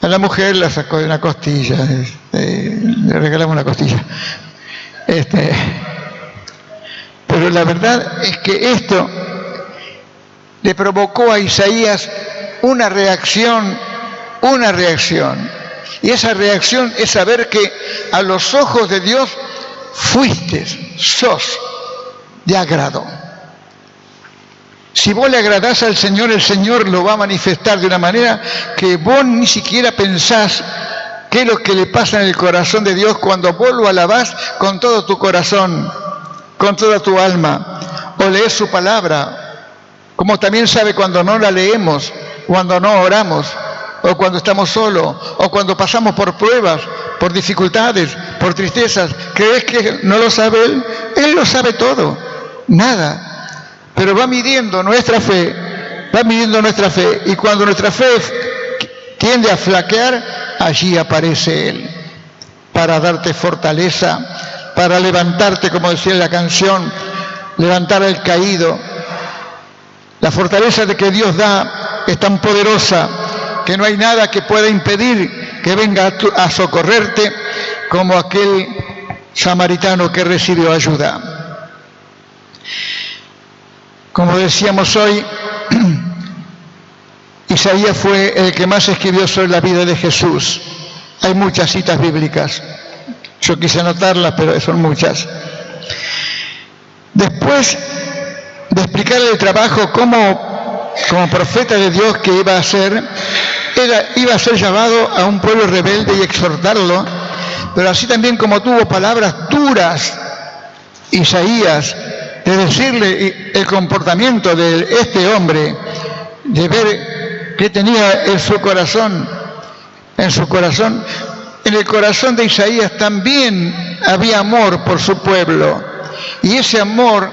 a la mujer la sacó de una costilla, le regalamos una costilla. Pero la verdad es que esto le provocó a Isaías una reacción. Y esa reacción es saber que a los ojos de Dios sos de agrado. Si vos le agradás al Señor, el Señor lo va a manifestar de una manera que vos ni siquiera pensás qué es lo que le pasa en el corazón de Dios cuando vos lo alabás con todo tu corazón, con toda tu alma, o lees su palabra. Como también sabe cuando no la leemos, cuando no oramos, o cuando estamos solos, o cuando pasamos por pruebas, por dificultades, por tristezas. ¿Crees que no lo sabe Él? Él lo sabe todo, nada. Pero va midiendo nuestra fe, y cuando nuestra fe tiende a flaquear, allí aparece Él, para darte fortaleza, para levantarte, como decía la canción, levantar al caído. La fortaleza de que Dios da es tan poderosa que no hay nada que pueda impedir que venga a socorrerte como aquel samaritano que recibió ayuda. Como decíamos hoy, Isaías fue el que más escribió sobre la vida de Jesús. Hay muchas citas bíblicas. Yo quise anotarlas, pero son muchas. Después de explicarle el trabajo como profeta de Dios que iba a hacer, iba a ser llamado a un pueblo rebelde y exhortarlo, pero así también como tuvo palabras duras Isaías de decirle el comportamiento de este hombre, de ver que tenía en su corazón, en el corazón de Isaías también había amor por su pueblo, y ese amor,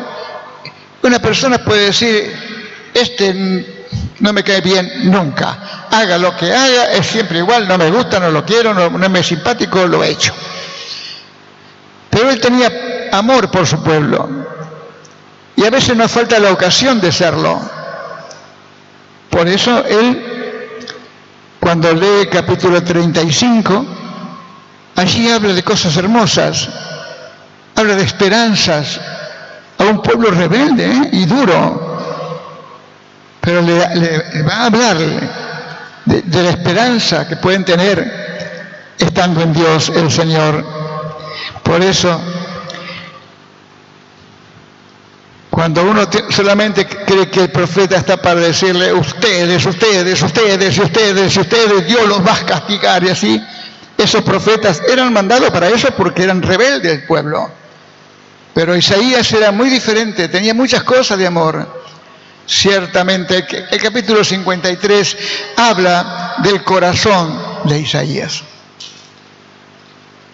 una persona puede decir: no me cae bien nunca, haga lo que haga, es siempre igual, no me gusta, no lo quiero, no me es simpático, lo he hecho. Pero él tenía amor por su pueblo, y a veces nos falta la ocasión de serlo. Por eso él, cuando lee capítulo 35, allí habla de cosas hermosas, habla de esperanzas a un pueblo rebelde y duro, pero le va a hablar de la esperanza que pueden tener estando en Dios el Señor. Por eso, cuando uno solamente cree que el profeta está para decirle ustedes, Dios los va a castigar y así, esos profetas eran mandados para eso porque eran rebeldes el pueblo. Pero Isaías era muy diferente, tenía muchas cosas de amor. Ciertamente, el capítulo 53 habla del corazón de Isaías.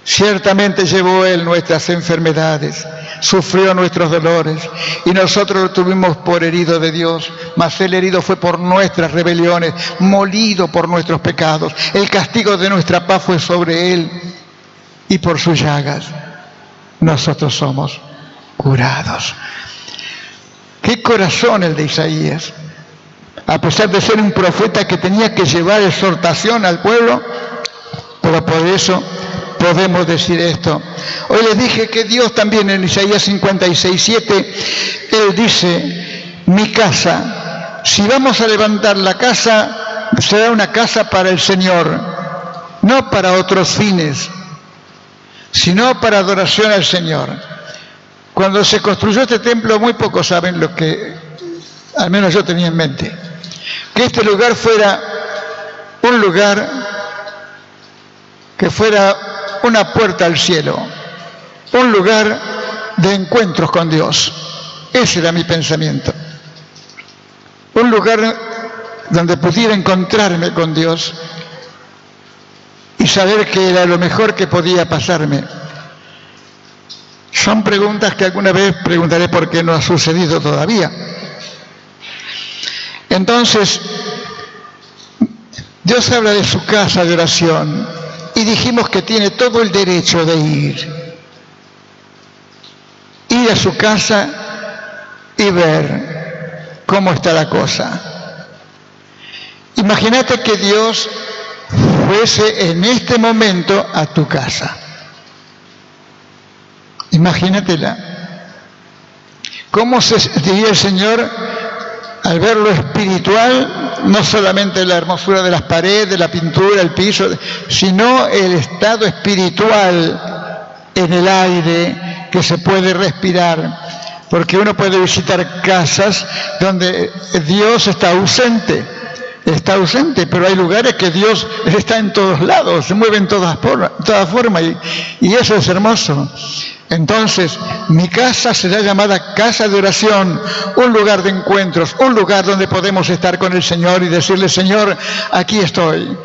Ciertamente llevó Él nuestras enfermedades, sufrió nuestros dolores, y nosotros lo tuvimos por herido de Dios, mas Él herido fue por nuestras rebeliones, molido por nuestros pecados. El castigo de nuestra paz fue sobre Él, y por sus llagas nosotros somos curados. Qué corazón el de Isaías. A pesar de ser un profeta que tenía que llevar exhortación al pueblo, pero por eso podemos decir esto. Hoy les dije que Dios también en Isaías 56:7, Él dice, mi casa, si vamos a levantar la casa, será una casa para el Señor, no para otros fines, sino para adoración al Señor. Cuando se construyó este templo, muy pocos saben lo que, al menos yo tenía en mente, que este lugar fuera un lugar que fuera una puerta al cielo, un lugar de encuentros con Dios. Ese era mi pensamiento. Un lugar donde pudiera encontrarme con Dios y saber que era lo mejor que podía pasarme. Son preguntas que alguna vez preguntaré por qué no ha sucedido todavía. Entonces, Dios habla de su casa de oración y dijimos que tiene todo el derecho de ir a su casa y ver cómo está la cosa. Imagínate que Dios fuese en este momento a tu casa. Imagínatela. ¿Cómo se diría el Señor al ver lo espiritual, no solamente la hermosura de las paredes, la pintura, el piso, sino el estado espiritual en el aire que se puede respirar? Porque uno puede visitar casas donde Dios está ausente, pero hay lugares que Dios está en todos lados, se mueve en todas formas, y eso es hermoso. Entonces, mi casa será llamada casa de oración, un lugar de encuentros, un lugar donde podemos estar con el Señor y decirle, Señor, aquí estoy,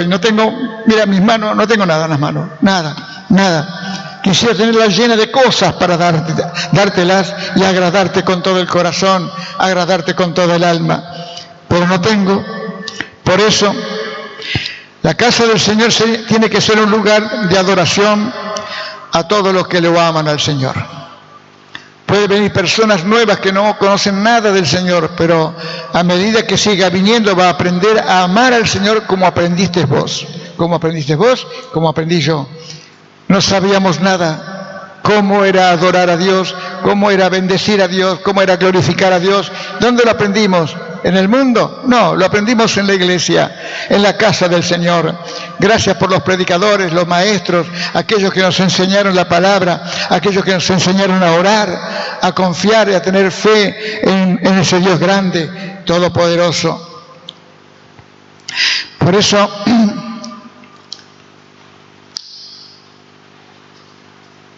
no tengo, mira mis manos, no tengo nada en las manos, nada. Quisiera tenerlas llenas de cosas para dártelas y agradarte con todo el corazón, agradarte con toda el alma, pero no tengo. Por eso, la casa del Señor tiene que ser un lugar de adoración a todos los que lo aman al Señor. Pueden venir personas nuevas que no conocen nada del Señor, pero a medida que siga viniendo va a aprender a amar al Señor como aprendiste vos, como aprendí yo. No sabíamos nada, cómo era adorar a Dios, cómo era bendecir a Dios, cómo era glorificar a Dios. ¿Dónde lo aprendimos? ¿En el mundo? No, lo aprendimos en la iglesia, en la casa del Señor. Gracias por los predicadores, los maestros, aquellos que nos enseñaron la palabra, aquellos que nos enseñaron a orar, a confiar y a tener fe en ese Dios grande, todopoderoso. Por eso,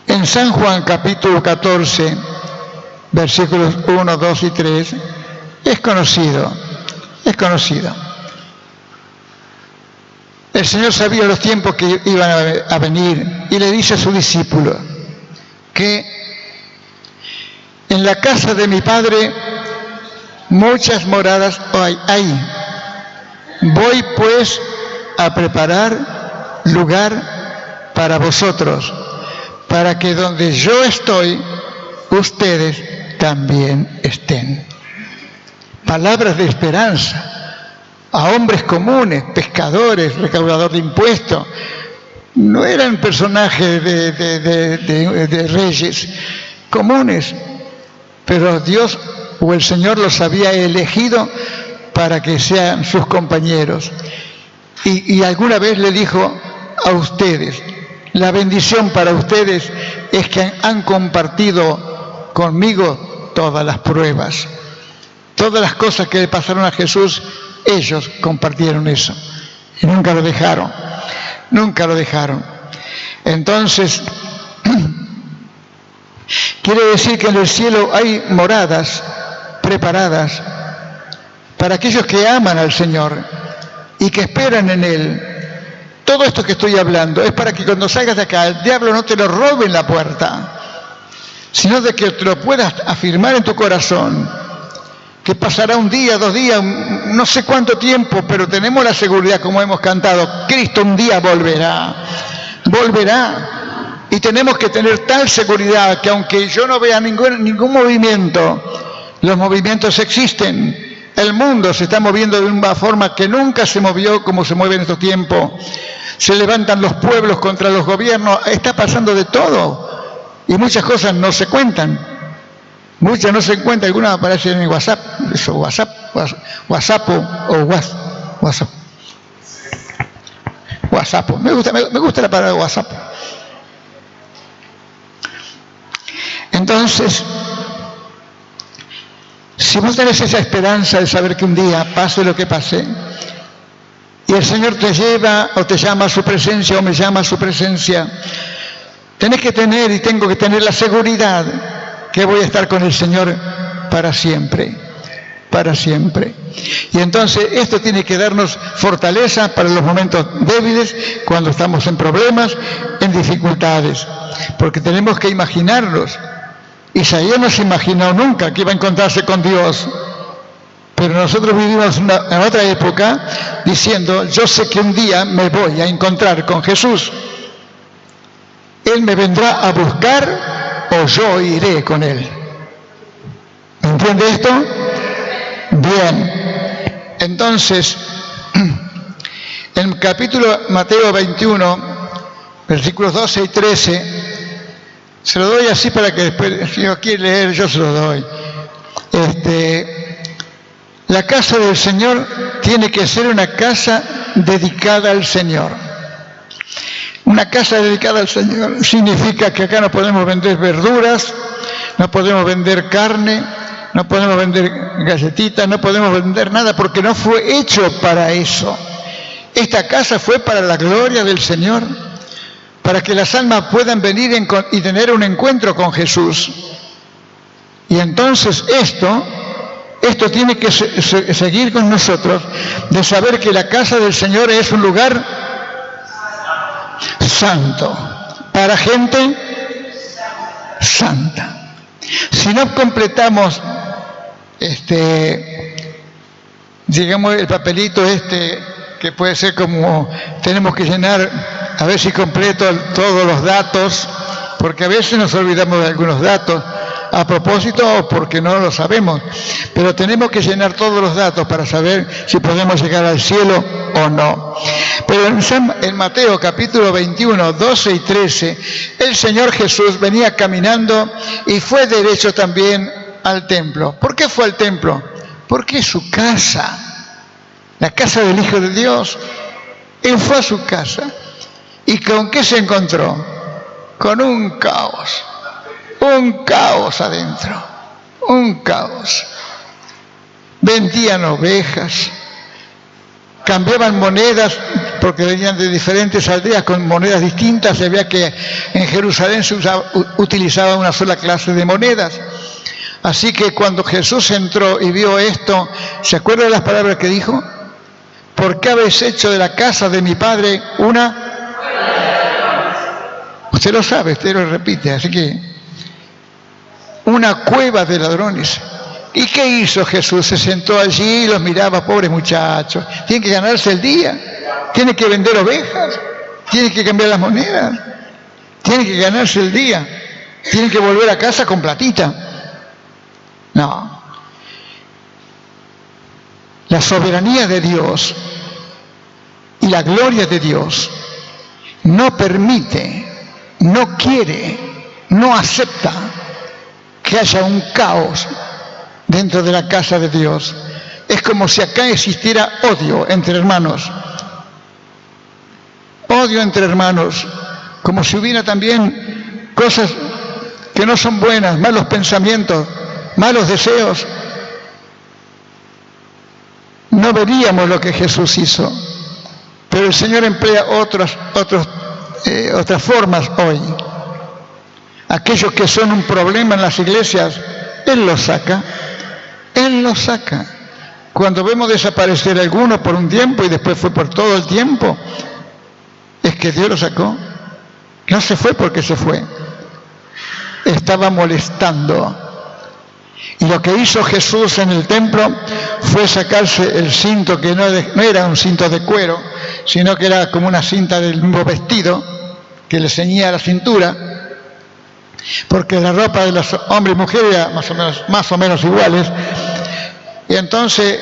en San Juan capítulo 14, versículos 1, 2 y 3, es conocido. El Señor sabía los tiempos que iban a venir y le dice a su discípulo que en la casa de mi Padre muchas moradas hay. Voy pues a preparar lugar para vosotros, para que donde yo estoy, ustedes también estén. Palabras de esperanza a hombres comunes, pescadores, recaudador de impuestos. No eran personajes de reyes comunes, pero Dios o el Señor los había elegido para que sean sus compañeros. Y alguna vez le dijo a ustedes, la bendición para ustedes es que han compartido conmigo todas las pruebas. Todas las cosas que le pasaron a Jesús, ellos compartieron eso. Y nunca lo dejaron. Entonces, quiere decir que en el cielo hay moradas preparadas para aquellos que aman al Señor y que esperan en Él. Todo esto que estoy hablando es para que cuando salgas de acá, el diablo no te lo robe en la puerta, sino de que te lo puedas afirmar en tu corazón. Que pasará un día, 2 días, no sé cuánto tiempo, pero tenemos la seguridad, como hemos cantado, Cristo un día volverá. volverá. Y tenemos que tener tal seguridad que aunque yo no vea ningún movimiento, los movimientos existen. El mundo se está moviendo de una forma que nunca se movió como se mueve en estos tiempos. Se levantan los pueblos contra los gobiernos, está pasando de todo. Y muchas cosas no se cuentan. Muchas no se cuentan, algunas aparecen en WhatsApp. Eso, WhatsApp. Me gusta la palabra WhatsApp. Entonces, si vos tenés esa esperanza de saber que un día, pase lo que pase, y el Señor te lleva o te llama a su presencia o me llama a su presencia, tenés que tener y tengo que tener la seguridad que voy a estar con el Señor para siempre, para siempre. Y entonces esto tiene que darnos fortaleza para los momentos débiles, cuando estamos en problemas, en dificultades, porque tenemos que imaginarnos. Isaías no se imaginó nunca que iba a encontrarse con Dios, pero nosotros vivimos en otra época diciendo, yo sé que un día me voy a encontrar con Jesús. Él me vendrá a buscar o yo iré con Él. ¿Me entiende esto? Bien. Entonces, en el capítulo Mateo 21, versículos 12 y 13, se lo doy así para que después, si yo quiero leer, yo se lo doy. La casa del Señor tiene que ser una casa dedicada al Señor. Una casa dedicada al Señor significa que acá no podemos vender verduras, no podemos vender carne, no podemos vender galletitas, no podemos vender nada, porque no fue hecho para eso. Esta casa fue para la gloria del Señor, para que las almas puedan venir y tener un encuentro con Jesús. Y entonces esto tiene que seguir con nosotros, de saber que la casa del Señor es un lugar santo, para gente santa. Si no completamos digamos el papelito que puede ser como, tenemos que llenar, a ver si completo todos los datos, porque a veces nos olvidamos de algunos datos, a propósito o porque no lo sabemos, pero tenemos que llenar todos los datos para saber si podemos llegar al cielo o no. Pero en Mateo capítulo 21, 12 y 13, el Señor Jesús venía caminando y fue derecho también al templo. ¿Por qué fue al templo? Porque es su casa, la casa del Hijo de Dios. Él fue a su casa. ¿Y con qué se encontró? Con un caos adentro, un caos. Vendían ovejas, cambiaban monedas, porque venían de diferentes aldeas con monedas distintas. Se veía que en Jerusalén se utilizaba una sola clase de monedas. Así que cuando Jesús entró y vio esto, ¿se acuerda de las palabras que dijo? ¿Por qué habéis hecho de la casa de mi padre una? Usted lo sabe, usted lo repite, así que una cueva de ladrones. ¿Y qué hizo Jesús? Se sentó allí y los miraba, pobres muchachos. Tienen que ganarse el día, tienen que vender ovejas, tienen que cambiar las monedas, tienen que ganarse el día, tienen que volver a casa con platita. No. La soberanía de Dios y la gloria de Dios no permite, no quiere, no acepta que haya un caos dentro de la casa de Dios. Es como si acá existiera odio entre hermanos. Odio entre hermanos. Como si hubiera también cosas que no son buenas, malos pensamientos, malos deseos. No veríamos lo que Jesús hizo. Pero el Señor emplea otras formas hoy. Aquellos que son un problema en las iglesias, Él los saca. Él los saca. Cuando vemos desaparecer a alguno por un tiempo y después fue por todo el tiempo, es que Dios lo sacó. No se fue porque se fue. Estaba molestando. Y lo que hizo Jesús en el templo fue sacarse el cinto, que no era un cinto de cuero, sino que era como una cinta del mismo vestido, que le ceñía la cintura, porque la ropa de los hombres y mujeres era más o menos iguales, y entonces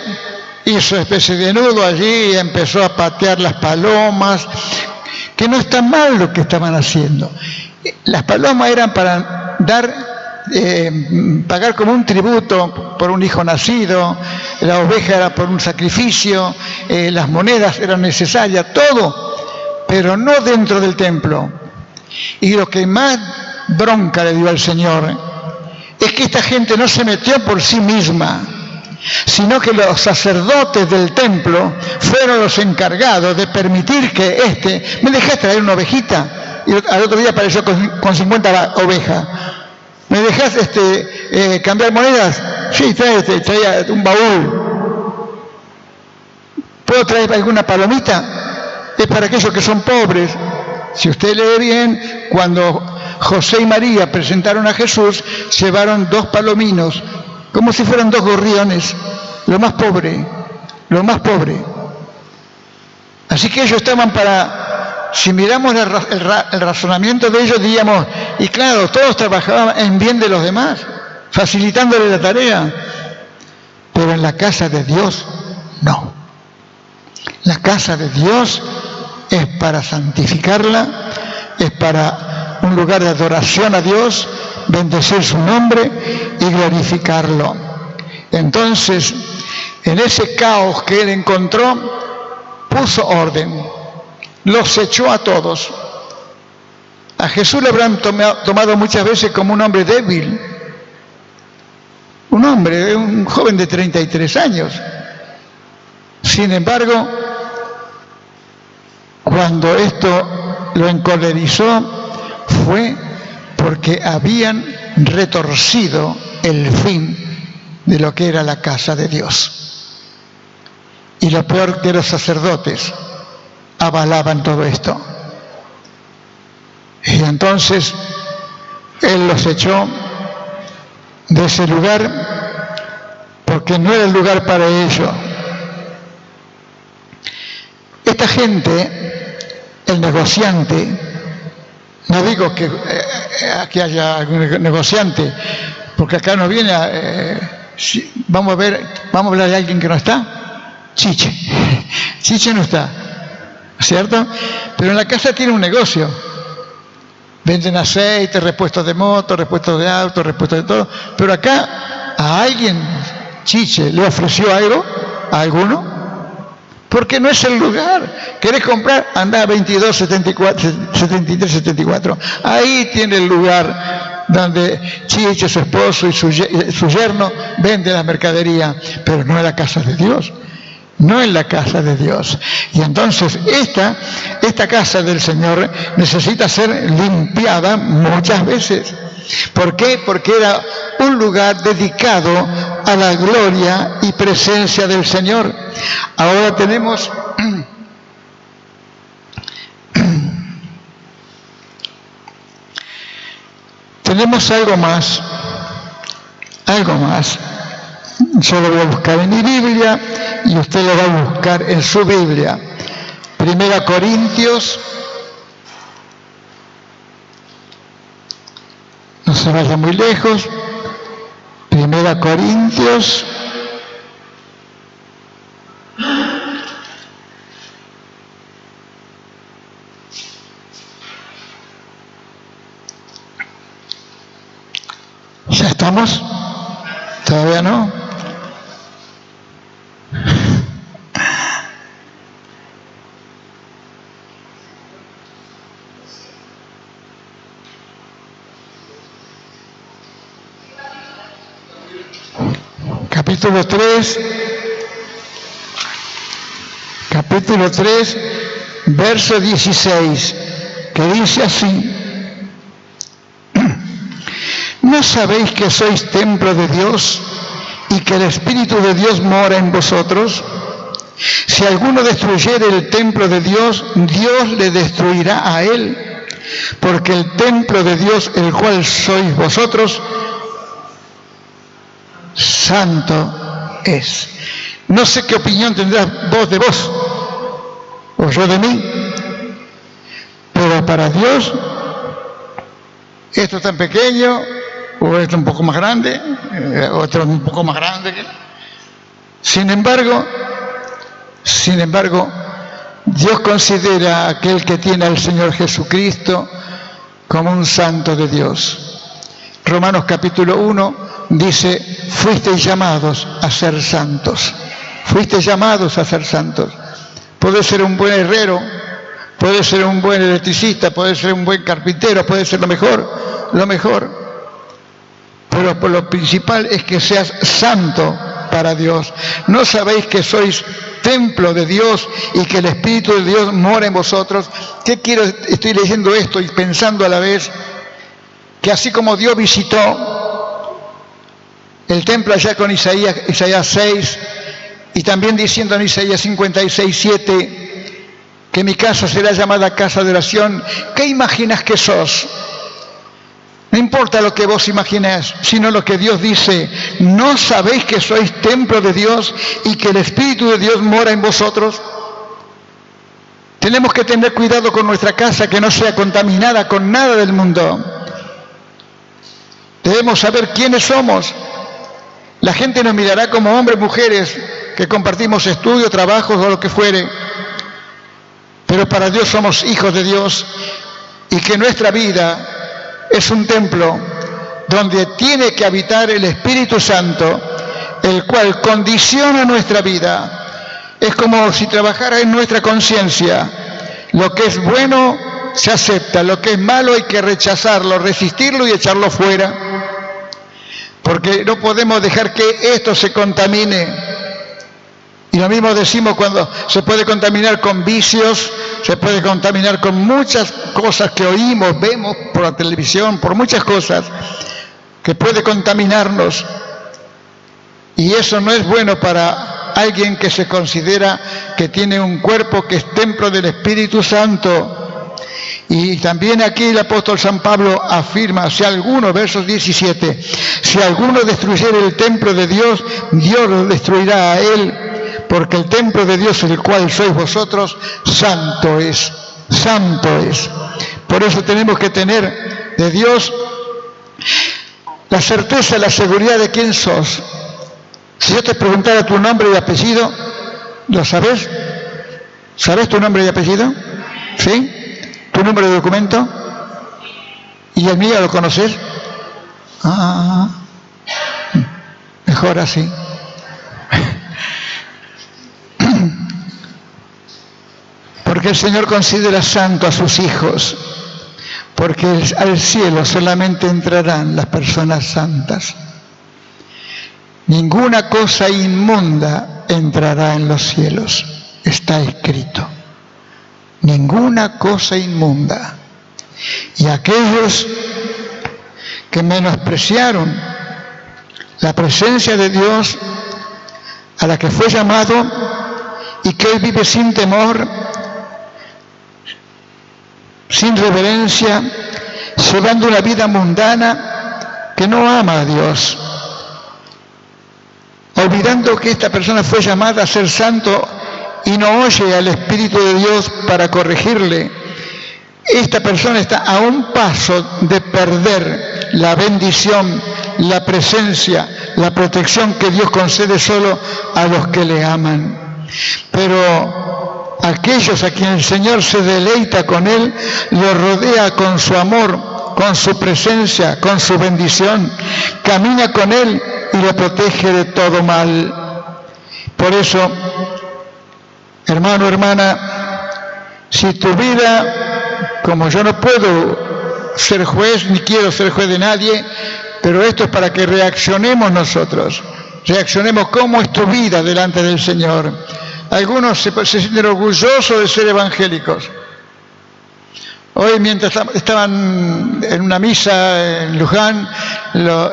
hizo especie de nudo allí y empezó a patear las palomas, que no está mal lo que estaban haciendo. Las palomas eran para pagar como un tributo por un hijo nacido, la oveja era por un sacrificio, las monedas eran necesarias, todo, pero no dentro del templo. Y lo que más bronca le dio al Señor es que esta gente no se metió por sí misma, sino que los sacerdotes del templo fueron los encargados de permitir que ¿me dejás traer una ovejita? Y al otro día apareció con 50 ovejas. ¿Me dejás cambiar monedas? Sí, traía un baúl. ¿Puedo traer alguna palomita? Es para aquellos que son pobres. Si usted lee bien, cuando José y María presentaron a Jesús, llevaron 2 palominos, como si fueran 2 gorriones, lo más pobre. Así que ellos estaban si miramos el razonamiento de ellos, diríamos, y claro, todos trabajaban en bien de los demás, facilitándole la tarea, pero en la casa de Dios, no. La casa de Dios es para santificarla, es para un lugar de adoración a Dios, bendecir su nombre y glorificarlo. Entonces, en ese caos que él encontró, puso orden, los echó a todos. A Jesús le habrán tomado muchas veces como un hombre débil, un joven de 33 años. Sin embargo, cuando esto lo encolerizó, fue porque habían retorcido el fin de lo que era la casa de Dios. Y lo peor, que los sacerdotes avalaban todo esto. Y entonces él los echó de ese lugar porque no era el lugar para ello. Esta gente, el negociante, no digo que aquí haya algún negociante, porque acá no viene vamos a hablar de alguien que no está. Chiche no está, ¿cierto? Pero en la casa tiene un negocio. Venden aceite, repuestos de moto, repuestos de auto, repuestos de todo. Pero acá a alguien, Chiche, ¿le ofreció algo a alguno? Porque no es el lugar. ¿Querés comprar? Andá a 22, 73, 74. Ahí tiene el lugar donde Chiche, su esposo y su yerno venden la mercadería. Pero no en la casa de Dios. No en la casa de Dios. Y entonces esta casa del Señor necesita ser limpiada muchas veces. ¿Por qué? Porque era un lugar dedicado a la gloria y presencia del Señor. Ahora tenemos algo más. Yo lo voy a buscar en mi Biblia y usted lo va a buscar en su Biblia. 1 Corintios, no se vaya muy lejos. 1 Corintios, ¿ya estamos? ¿Todavía no? Capítulo 3, verso 16, que dice así: ¿no sabéis que sois templo de Dios y que el Espíritu de Dios mora en vosotros? Si alguno destruyere el templo de Dios, Dios le destruirá a él, porque el templo de Dios, el cual sois vosotros, santo es. No sé qué opinión tendrás vos de vos, o yo de mí, pero para Dios, esto es tan pequeño, o esto un poco más grande, otro un poco más grande. Sin embargo, Dios considera a aquel que tiene al Señor Jesucristo como un santo de Dios. Romanos capítulo 1 dice, fuisteis llamados a ser santos. Fuisteis llamados a ser santos. Puede ser un buen herrero, puede ser un buen electricista, puede ser un buen carpintero, puede ser lo mejor. Pero por lo principal es que seas santo para Dios. ¿No sabéis que sois templo de Dios y que el Espíritu de Dios mora en vosotros? ¿Qué quiero? Estoy leyendo esto y pensando a la vez que así como Dios visitó el templo allá con Isaías 6, y también diciendo en Isaías 56:7 que mi casa será llamada casa de oración, ¿qué imaginas que sos? No importa lo que vos imaginás, sino lo que Dios dice. ¿No sabéis que sois templo de Dios y que el Espíritu de Dios mora en vosotros? Tenemos que tener cuidado con nuestra casa, que no sea contaminada con nada del mundo. Debemos saber quiénes somos. La gente nos mirará como hombres, mujeres, que compartimos estudio, trabajos o lo que fuere. Pero para Dios somos hijos de Dios y que nuestra vida es un templo donde tiene que habitar el Espíritu Santo, el cual condiciona nuestra vida. Es como si trabajara en nuestra conciencia. Lo que es bueno se acepta, lo que es malo hay que rechazarlo, resistirlo y echarlo fuera. Porque no podemos dejar que esto se contamine. Y lo mismo decimos cuando se puede contaminar con vicios, se puede contaminar con muchas cosas que oímos, vemos por la televisión, por muchas cosas que puede contaminarnos. Y eso no es bueno para alguien que se considera que tiene un cuerpo que es templo del Espíritu Santo. Y también aquí el apóstol San Pablo afirma, si alguno, versos 17, si alguno destruyera el templo de Dios, Dios lo destruirá a él, porque el templo de Dios, el cual sois vosotros, santo es, santo es. Por eso tenemos que tener de Dios la certeza, la seguridad de quién sos. Si yo te preguntara tu nombre y apellido, ¿lo sabes? ¿Sabes tu nombre y apellido? ¿Sí? ¿Tu número de documento? ¿Y el mío lo conoces? Mejor así. Porque el Señor considera santo a sus hijos, porque al cielo solamente entrarán las personas santas. Ninguna cosa inmunda entrará en los cielos, está escrito. Ninguna cosa inmunda. Y aquellos que menospreciaron la presencia de Dios, a la que fue llamado y que hoy vive sin temor, sin reverencia, llevando una vida mundana que no ama a Dios, olvidando que esta persona fue llamada a ser santo y no oye al Espíritu de Dios para corregirle. Esta persona está a un paso de perder la bendición, la presencia, la protección que Dios concede solo a los que le aman. Pero aquellos a quienes el Señor se deleita con Él, lo rodea con su amor, con su presencia, con su bendición, camina con Él y lo protege de todo mal. Por eso, hermano, hermana, si tu vida, como yo no puedo ser juez, ni quiero ser juez de nadie, pero esto es para que reaccionemos nosotros, reaccionemos cómo es tu vida delante del Señor. Algunos se sienten orgullosos de ser evangélicos. Hoy, mientras estaban en una misa en Luján,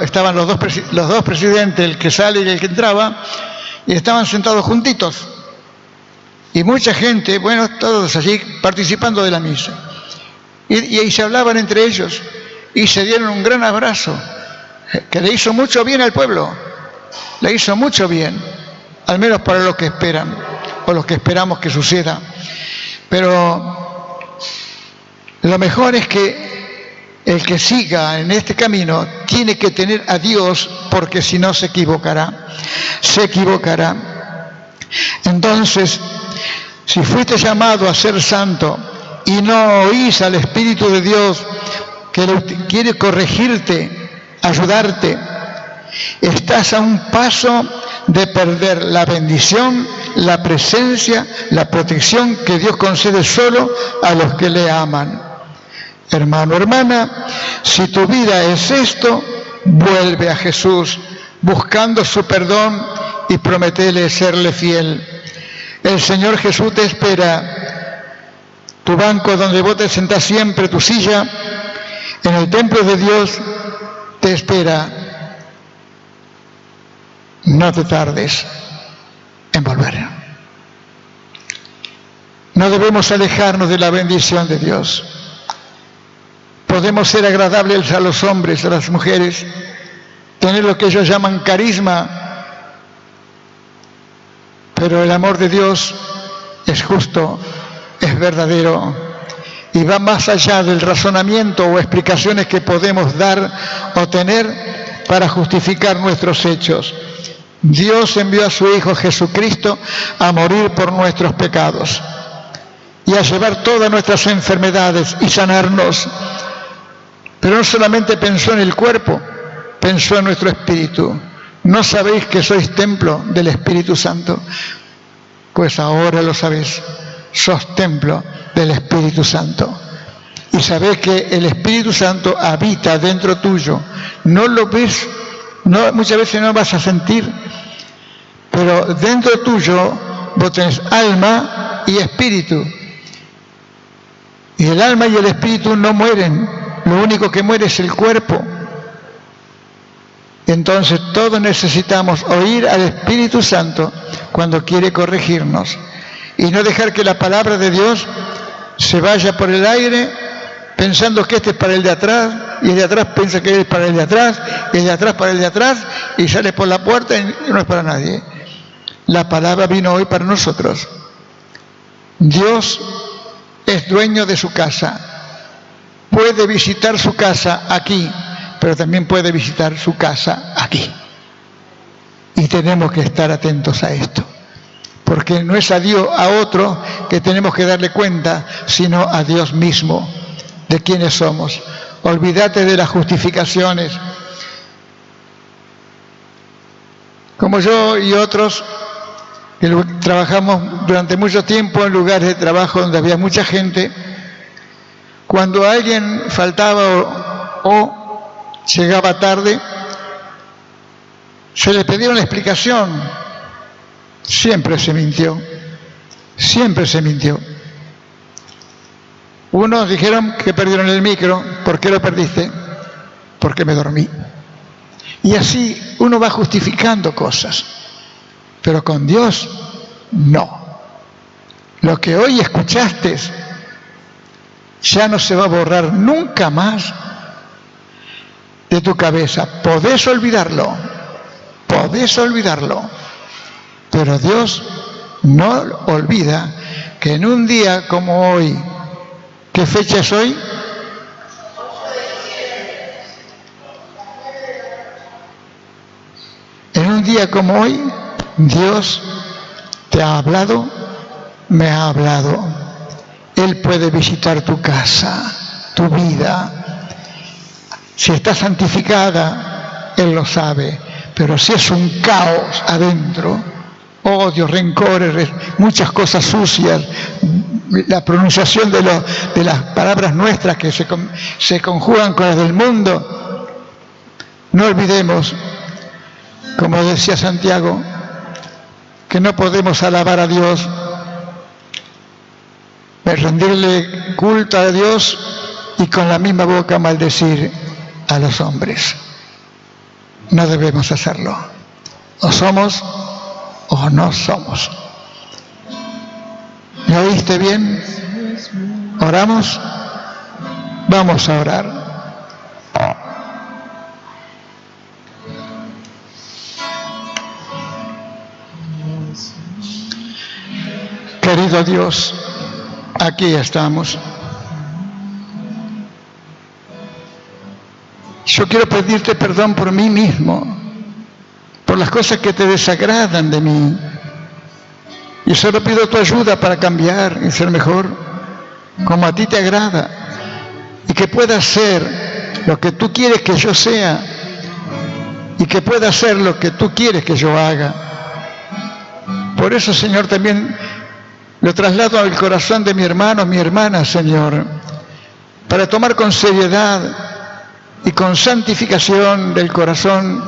estaban los dos presidentes, el que sale y el que entraba, y estaban sentados juntitos. Y mucha gente, bueno, todos allí participando de la misa. Y se hablaban entre ellos y se dieron un gran abrazo, que le hizo mucho bien al pueblo. Le hizo mucho bien, al menos para los que esperan, o los que esperamos que suceda. Pero Lo mejor es que el que siga en este camino tiene que tener a Dios, porque si no se equivocará. Se equivocará. Entonces, si fuiste llamado a ser santo y no oís al Espíritu de Dios que quiere corregirte, ayudarte, estás a un paso de perder la bendición, la presencia, la protección que Dios concede solo a los que le aman. Hermano, hermana, si tu vida es esto, vuelve a Jesús buscando su perdón y prométele serle fiel. El Señor Jesús te espera. Tu banco donde vos te sentás siempre, tu silla, en el templo de Dios, te espera. No te tardes en volver. No debemos alejarnos de la bendición de Dios. Podemos ser agradables a los hombres, a las mujeres, tener lo que ellos llaman carisma, pero el amor de Dios es justo, es verdadero y va más allá del razonamiento o explicaciones que podemos dar o tener para justificar nuestros hechos. Dios envió a su Hijo Jesucristo a morir por nuestros pecados y a llevar todas nuestras enfermedades y sanarnos. Pero no solamente pensó en el cuerpo, pensó en nuestro espíritu. ¿No sabéis que sois templo del Espíritu Santo? Pues ahora lo sabéis, sos templo del Espíritu Santo. Y sabéis que el Espíritu Santo habita dentro tuyo. No lo ves, no, muchas veces no vas a sentir, pero dentro tuyo vos tenés alma y espíritu. Y el alma y el espíritu no mueren, lo único que muere es el cuerpo. Entonces todos necesitamos oír al Espíritu Santo cuando quiere corregirnos y no dejar que la palabra de Dios se vaya por el aire pensando que este es para el de atrás y el de atrás piensa que es para el de atrás y el de atrás para el de atrás y sale por la puerta y no es para nadie. La palabra vino hoy para nosotros. Dios es dueño de su casa. Puede visitar su casa aquí, pero también puede visitar su casa aquí. Y tenemos que estar atentos a esto, porque no es a Dios, a otro que tenemos que darle cuenta, sino a Dios mismo, de quiénes somos. Olvídate de las justificaciones. Como yo y otros que trabajamos durante mucho tiempo en lugares de trabajo donde había mucha gente, cuando alguien faltaba o llegaba tarde, se le pedía una explicación. Siempre se mintió. Siempre se mintió. Unos dijeron que perdieron el micro. ¿Por qué lo perdiste? Porque me dormí. Y así uno va justificando cosas. Pero con Dios, no. Lo que hoy escuchaste ya no se va a borrar nunca más de tu cabeza. Podés olvidarlo, pero Dios no olvida que en un día como hoy, ¿qué fecha es hoy? En un día como hoy, Dios te ha hablado, me ha hablado. Él puede visitar tu casa, tu vida. Si está santificada, Él lo sabe. Pero si es un caos adentro, odio, rencores, muchas cosas sucias, la pronunciación de las palabras nuestras que se conjugan con las del mundo, no olvidemos, como decía Santiago, que no podemos alabar a Dios, rendirle culto a Dios y con la misma boca maldecir a los hombres. No debemos hacerlo. O somos o no somos. ¿Me oíste bien? ¿Oramos? Vamos a orar. Querido Dios, aquí estamos. Yo quiero pedirte perdón por mí mismo, por las cosas que te desagradan de mí. Y solo pido tu ayuda para cambiar y ser mejor, como a ti te agrada, y que pueda ser lo que tú quieres que yo sea, y que pueda hacer lo que tú quieres que yo haga. Por eso, Señor, también lo traslado al corazón de mi hermano, mi hermana, Señor, para tomar con seriedad y con santificación del corazón,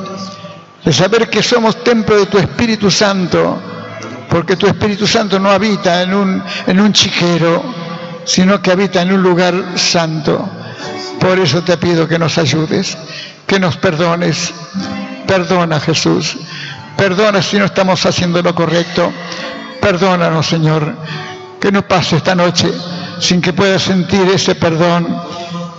de saber que somos templo de tu Espíritu Santo, porque tu Espíritu Santo no habita en un chiquero, sino que habita en un lugar santo. Por eso te pido que nos ayudes, que nos perdones. Perdona, Jesús. Perdona si no estamos haciendo lo correcto. Perdónanos, Señor. Que no pase esta noche sin que pueda sentir ese perdón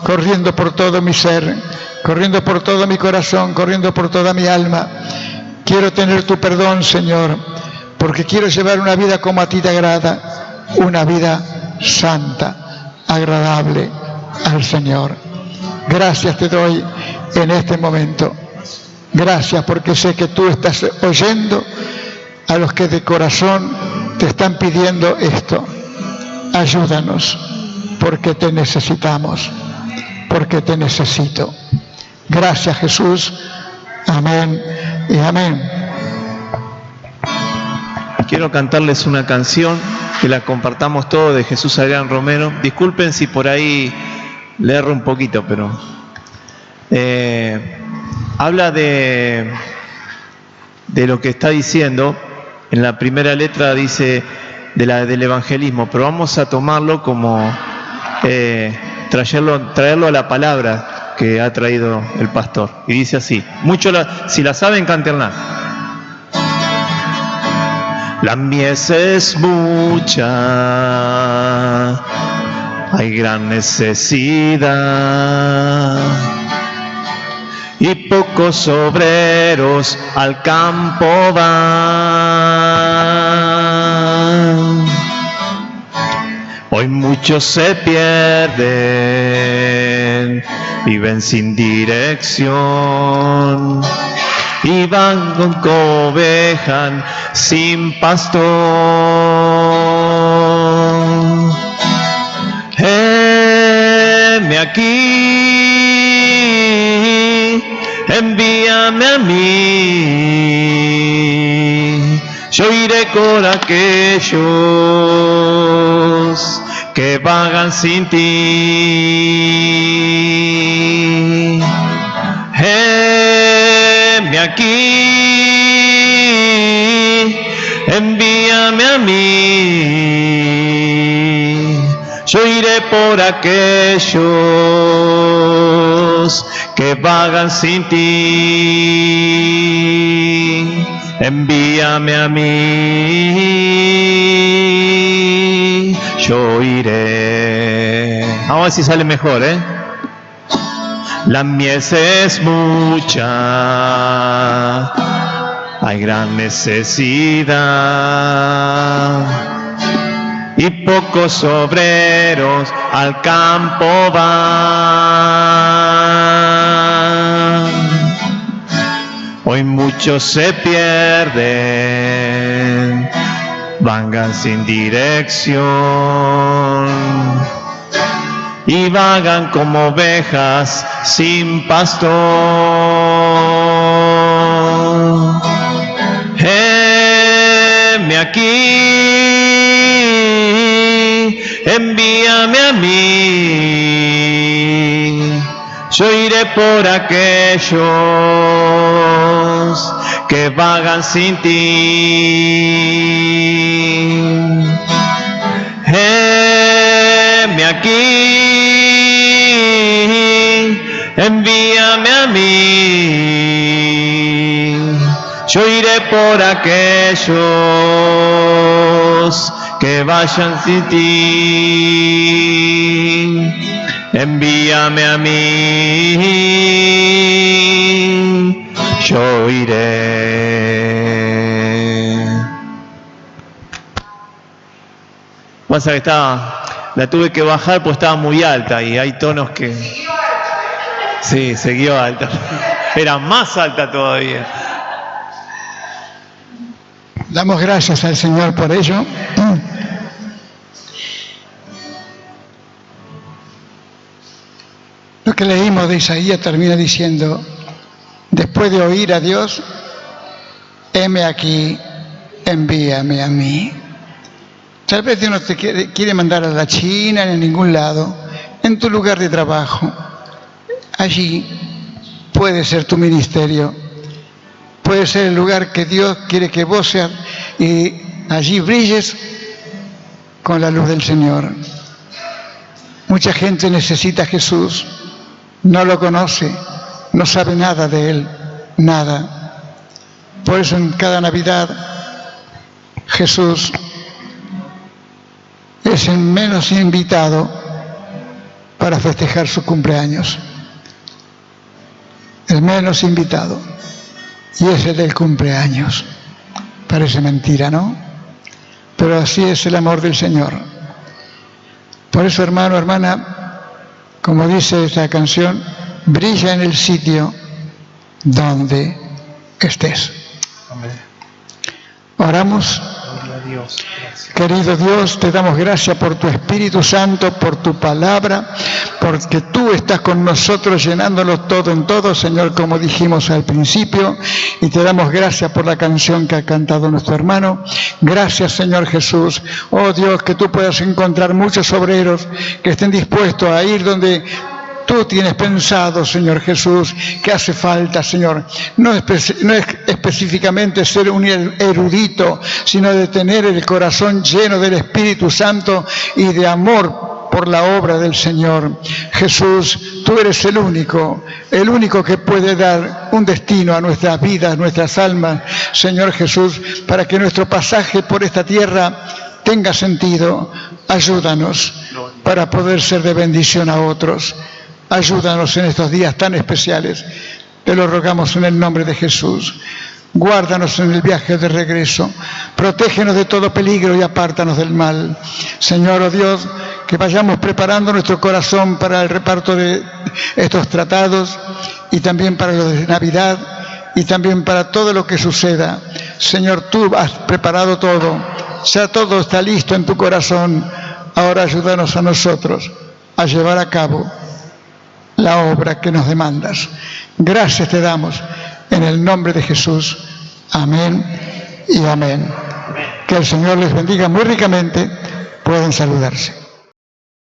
corriendo por todo mi ser, corriendo por todo mi corazón, corriendo por toda mi alma. Quiero tener tu perdón, Señor, porque quiero llevar una vida como a ti te agrada, una vida santa, agradable al Señor. Gracias te doy en este momento. Gracias porque sé que tú estás oyendo a los que de corazón te están pidiendo esto. Ayúdanos, porque te necesitamos, porque te necesito. Gracias, Jesús. Amén y amén. Quiero cantarles una canción que la compartamos todos de Jesús Adrián Romero. Disculpen si por ahí le erro un poquito, pero habla de lo que está diciendo. En la primera letra dice del evangelismo, pero vamos a tomarlo como traerlo a la palabra que ha traído el pastor. Y dice así, si la saben, cántenla. La mies es mucha, hay gran necesidad, y pocos obreros al campo van. Hoy muchos se pierden, viven sin dirección, y van con ovejas sin pastor. Heme aquí, envíame a mí, yo iré con aquellos que vagan sin ti. Heme aquí, envíame a mí, yo iré por aquellos que vagan sin ti. Envíame a mí, yo iré. Vamos a ver si sale mejor, La mies es mucha, hay gran necesidad, y pocos obreros al campo van. Hoy muchos se pierden, vagan sin dirección, y vagan como ovejas sin pastor. Heme aquí, envíame a mí, yo iré por aquellos que vagan sin ti. Heme aquí, envíame a mí, yo iré por aquellos que vayan sin ti. Envíame a mí, yo iré. Pasa que la tuve que bajar porque estaba muy alta y hay tonos que... Sí, siguió alta. Era más alta todavía. Damos gracias al Señor por ello. Lo que leímos de Isaías termina diciendo, después de oír a Dios, heme aquí, envíame a mí. Tal vez Dios no te quiere mandar a la China ni a ningún lado, en tu lugar de trabajo. Allí puede ser tu ministerio, puede ser el lugar que Dios quiere que vos seas y allí brilles con la luz del Señor. Mucha gente necesita a Jesús, no lo conoce, no sabe nada de Él, nada. Por eso en cada Navidad Jesús es el menos invitado para festejar su cumpleaños. El menos invitado. Y es el del cumpleaños. Parece mentira, ¿no? Pero así es el amor del Señor. Por eso, hermano, hermana, como dice esta canción, brilla en el sitio donde estés. Amén. Oramos. Querido Dios, te damos gracias por tu Espíritu Santo, por tu palabra, porque tú estás con nosotros llenándolo todo en todo, Señor, como dijimos al principio, y te damos gracias por la canción que ha cantado nuestro hermano. Gracias, Señor Jesús. Oh Dios, que tú puedas encontrar muchos obreros que estén dispuestos a ir donde tú tienes pensado, Señor Jesús, que hace falta, Señor. No es específicamente ser un erudito, sino de tener el corazón lleno del Espíritu Santo y de amor por la obra del Señor. Jesús, tú eres el único que puede dar un destino a nuestras vidas, nuestras almas, Señor Jesús, para que nuestro pasaje por esta tierra tenga sentido. Ayúdanos para poder ser de bendición a otros. Ayúdanos en estos días tan especiales. Te lo rogamos en el nombre de Jesús. Guárdanos en el viaje de regreso. Protégenos de todo peligro y apártanos del mal. Señor, oh Dios, que vayamos preparando nuestro corazón para el reparto de estos tratados y también para lo de Navidad y también para todo lo que suceda. Señor, tú has preparado todo. Ya todo está listo en tu corazón. Ahora ayúdanos a nosotros a llevar a cabo la obra que nos demandas. Gracias te damos en el nombre de Jesús. Amén y amén. Que el Señor les bendiga muy ricamente. Pueden saludarse.